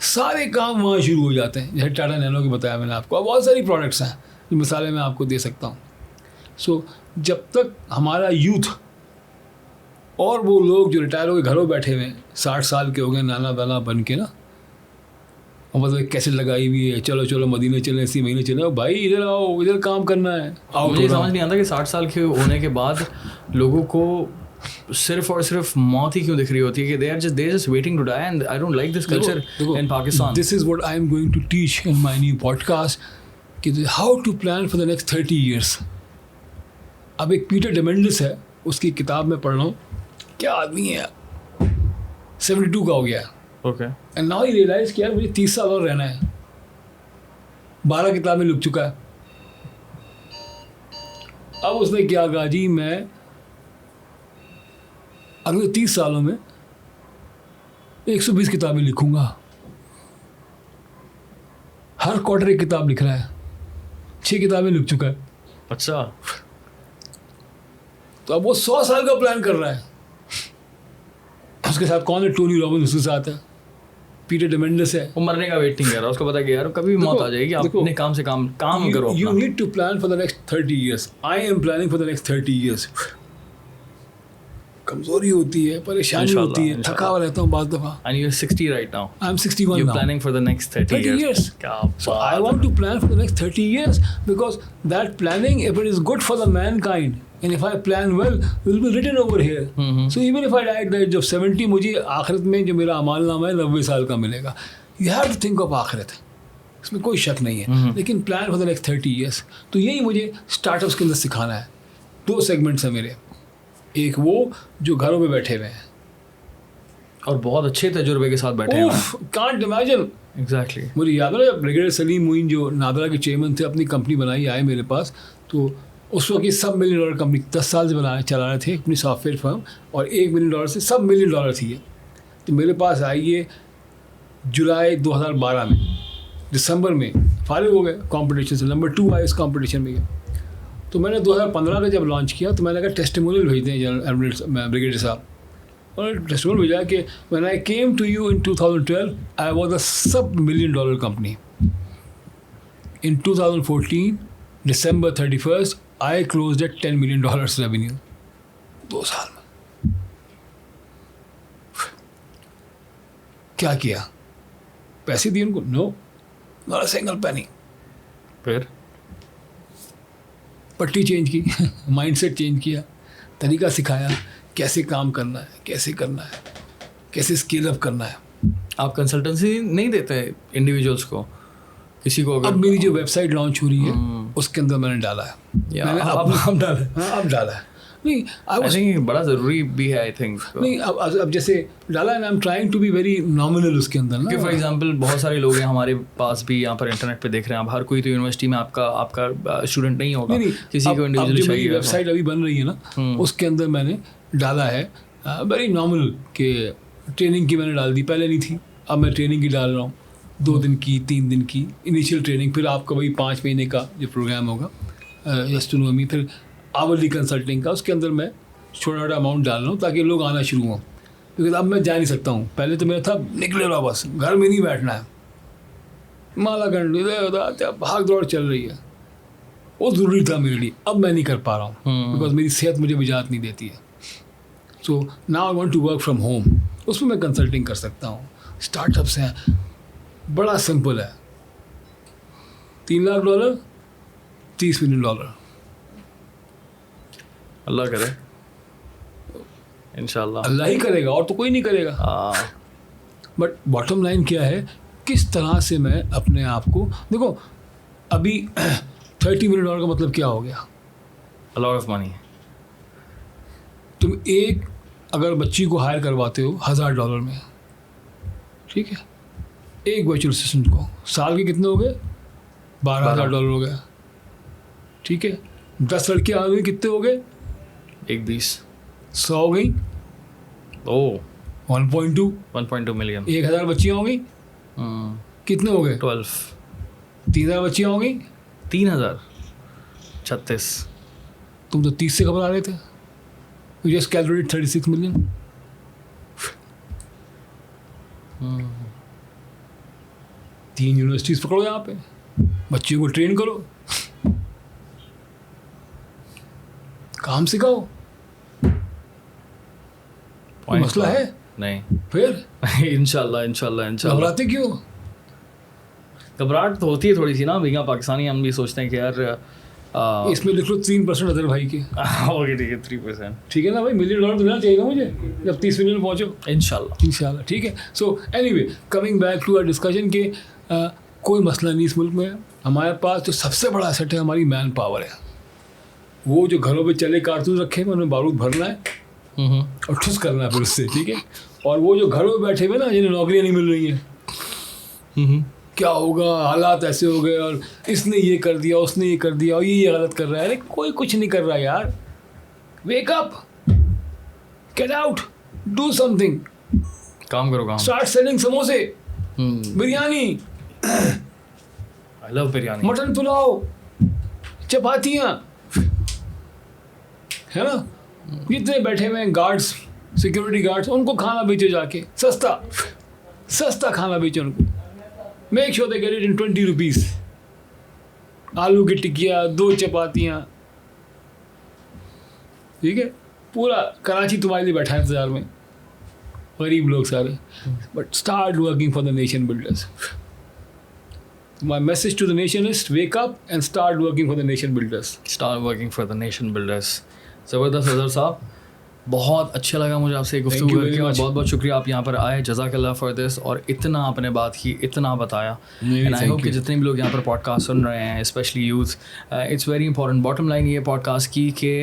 सारे काम वहाँ शुरू हो जाते हैं। जैसे टाटा नैनो की बताया मैंने आपको, अब बहुत सारी प्रोडक्ट्स हैं जो मिसालें मैं आपको दे सकता हूँ। सो जब तक हमारा यूथ और वो लोग जो रिटायर हो गए घरों बैठे हुए हैं, 60 साल के हो गए नाना दाना बन के ना, और मतलब कैसे लगाई हुई है, चलो चलो मदीने चले, इसी महीने चले, भाई इधर आओ, इधर काम करना है। मुझे समझ नहीं आता कि 60 साल के होने के बाद लोगों को सिर्फ और सिर्फ मौत ही क्यों दिख रही होती है, कि they are just waiting to die, and I don't like this culture in Pakistan। This is what I am going to teach in my new podcast, कि how to plan for the next 30 years। अब एक पीटर डिमेंडिस है, उसकी किताब में पढ़ रहा हूँ, क्या आदमी है, 72 का हो गया, okay, and now he realize कि यार मुझे 30 साल और रहना है। 12 किताबें लिख चुका है। अब उसने क्या कहा जी, मैं अगले 30 सालों में 120 किताबें लिखूंगा। हर क्वार्टर एक किताब लिख रहा है, 6 किताबें लिख चुका है। अच्छा। तो तो अब वो 100 साल का प्लान कर रहा है। उसके साथ कौन है? टोनी रॉबिन्स उसके साथ है, पीटर डिमेंडस है। वो मरने का वेट नहीं कर रहा, उसको पता कि यार कभी भी मौत आ जाएगी, आप अपने काम से काम करो। You need to plan for the next 30 years. I am planning for the next 30 years. कमजोरी होती है, परेशानी होती है, थका हुआ रहता हूँ बात दफा। And you're 60 right now. I'm 61 You're now. planning for the next 30 years. क्या So I बात want to plan for the next 30 years because that planning, if it is good for the mankind, and if I plan well, will be written over here. So even if I die at the age of 70, मुझे आखिरत में जो मेरा अमाल नामा है 90 साल का मिलेगा. You have to think of आखिरत, इसमें कोई शक नहीं है, लेकिन plan for the next 30 years. तो यही मुझे स्टार्टअप्स के अंदर सिखाना है. 2 सेगमेंट्स हैं मेरे. एक वो जो घरों में बैठे हुए हैं और बहुत अच्छे तजुर्बे के साथ बैठे हैं। Can't imagine. एग्जैक्टली। मुझे याद है ब्रिगेडियर सलीम मोइन जो नादरा के चेयरमैन थे, अपनी कंपनी बनाई, आए मेरे पास, तो उस वक्त ये सब $1 मिलियन कंपनी 10 साल से चला रहे थे अपनी सॉफ्टवेयर फर्म, और $1 मिलियन से सब $1 मिलियन थी ये। तो मेरे पास आई ये जुलाई 2012 में, दिसंबर में फारिग हो गए कॉम्पिटिशन से, नंबर 2 आए इस कॉम्पिटिशन में। तो मैंने 2015 का जब लॉन्च किया तो मैंने कहा टेस्टिमोनियल भेज दें जनरल ब्रिगेडियर साहब, और टेस्टिमोनियल भेजा कि when I came to you in 2012 I was a sub $1 million company. In 2014 December 31st I closed at $10 million revenue 2 साल में। क्या किया? पैसे दिए उनको? No, not a single penny. फिर पट्टी चेंज की, माइंडसेट चेंज किया, तरीका सिखाया कैसे काम करना है, कैसे करना है, कैसे स्केल अप करना है। आप कंसल्टेंसी नहीं देते इंडिविजुअल्स को, किसी को? अब मेरी जो वेबसाइट लॉन्च हो रही है उसके अंदर मैंने डाला है, मैंने अब डाला है। हाँ, अब डाला है। नहीं, आई थिंक बड़ा ज़रूरी भी है, आई थिंक। नहीं, अब जैसे डाला है, I am trying to be very nominal उसके अंदर ना। फॉर एग्जांपल बहुत सारे लोग हैं हमारे पास भी यहाँ पर इंटरनेट पे देख रहे हैं। अब हर कोई तो यूनिवर्सिटी में आपका स्टूडेंट नहीं होगा, किसी को इंडिविजुअली चाहिए। वेबसाइट अभी बन रही है ना, उसके अंदर मैंने डाला है वेरी नॉमिनल के ट्रेनिंग की मैंने डाल दी, पहले नहीं थी, अब मैं ट्रेनिंग की डाल रहा हूँ, 2 दिन की, 3 दिन की इनिशियल ट्रेनिंग, फिर आपका वही 5 महीने का जो प्रोग्राम होगा जस्ट टू नो मी, फिर आवरली कंसल्टिंग का, उसके अंदर मैं छोटा छोटा अमाउंट डाल रहा हूँ ताकि लोग आना शुरू हों। क्योंकि अब मैं जा नहीं सकता हूँ, पहले तो मेरा था निकले रहा, बस घर में नहीं बैठना है, माला गंड इधर भाग दौड़ चल रही है, वो ज़रूरी था मेरे लिए। अब मैं नहीं कर पा रहा हूँ बिकॉज मेरी सेहत मुझे इजाज़त नहीं देती है। So now I want to work from home, उसमें मैं कंसल्टिंग कर सकता हूँ। स्टार्टअप्स हैं, बड़ा सिंपल है, $3 लाख, $30 मिलियन। अल्लाह करे, इंशाल्लाह अल्लाह ही करेगा, और तो कोई नहीं करेगा। बट बॉटम लाइन क्या है, किस तरह से मैं अपने आप को, देखो अभी $30 मिलियन का मतलब क्या हो गया? A lot of money. तुम एक अगर बच्ची को हायर करवाते हो $1000 में, ठीक है, एक वर्चुअल असिस्टेंट को, साल के कितने हो गए? $12,000 हो गया, ठीक है। 10 लड़कियाँ आ गई, कितने हो गए? 20 100 हो गई, 1.2 मिलियन। 1000 बच्चियाँ हो गई, कितने हो गए? 12। 3000 बच्चियाँ हो गई, 3000, 36। तुम तो 30 से घबरा रहे थे। You just calculate 36 million. तीन यूनिवर्सिटीज पकड़ो यहाँ पे, बच्चियों को ट्रेन करो, काम सिखाओ। मसला है नहीं? फिर इंशाल्लाह। घबराते क्यों? घबराहट तो होती है थोड़ी सी ना, बीइंग पाकिस्तानी हम भी सोचते हैं कि यार इसमें लिख लो 3% अदर भाई के। ओके ठीक है, 3%। ठीक है ना भाई, $1 मिलियन तो देना चाहिए मुझे जब 30 मिलियन पहुँचो। इंशाल्लाह ठीक है। So anyway, coming back to our discussion के कोई मसला नहीं इस मुल्क में। हमारे पास जो सबसे बड़ा एसेट है हमारी मैन पावर है। वो जो घरों पे चले कारतूस रखे हैं, उनमें बारूद भरना है और ठुस करना है फिर उससे, ठीक है। और वो जो घरों में बैठे हुए ना, जिन्हें नौकरियाँ नहीं मिल रही हैं, क्या होगा, हालात ऐसे हो गए और इसने ये कर दिया, उसने ये कर दिया और ये गलत कर रहा है। अरे कोई कुछ नहीं कर रहा यार, wake up, get out, do something, काम करो, स्टार्ट सेलिंग समोसे, biryani, I love biryani, mutton pulao, चपातियाँ, है ना, जितने बैठे हुए हैं गार्ड्स, सिक्योरिटी गार्ड्स, उनको खाना बेचो जाके, सस्ता खाना बेचो उनको। Make sure they get it in 20 rupees. आलू की टिकिया, 2 चपातियाँ, ठीक है, पूरा कराची तुम्हारे लिए बैठा है इंतजार में, गरीब लोग सारे। But start working for the nation builders. My message to the nation is wake up and start working for the nation builders. Start working for the nation builders. ज़बरदस्त अज़हर साहब, बहुत अच्छा लगा मुझे आपसे गुफ्तगू करके और बहुत बहुत शुक्रिया आप यहाँ पर आए। जज़ाकल्लाह फॉर दिस, और इतना आपने बात की, इतना बताया। एंड आई होप कि जितने भी लोग यहाँ पर पॉडकास्ट सुन रहे हैं, specially youth, it's very important. Bottom line ये पॉडकास्ट की कि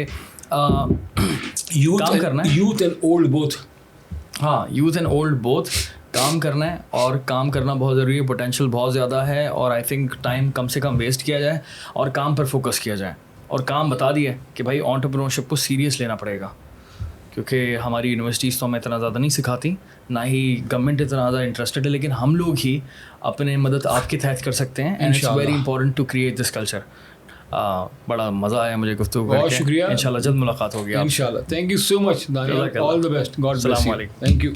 यूथ करना है, यूथ एंड ओल्ड बोथ। हाँ, यूथ एंड ओल्ड बोथ काम करना है, और काम करना बहुत ज़रूरी है। पोटेंशियल बहुत ज़्यादा है, और आई थिंक टाइम कम से कम वेस्ट किया जाए और काम पर फोकस किया जाए। और काम बता दिया कि भाई एंटरप्रेन्योरशिप को सीरियस लेना पड़ेगा, क्योंकि हमारी यूनिवर्सिटीज़ तो हमें इतना ज़्यादा नहीं सिखाती, ना ही गवर्नमेंट इतना ज़्यादा इंटरेस्टेड है, लेकिन हम लोग ही अपने मदद आपके तहत कर सकते हैं। And it's very important to create this culture. बड़ा मज़ा आया मुझे गुफ्तगू करके। बहुत शुक्रिया। इंशाल्लाह जल्द मुलाकात होगी। इंशाल्लाह। Thank you so much Daniyal, all the best, God bless you. अस्सलाम वालेकुम। Thank you.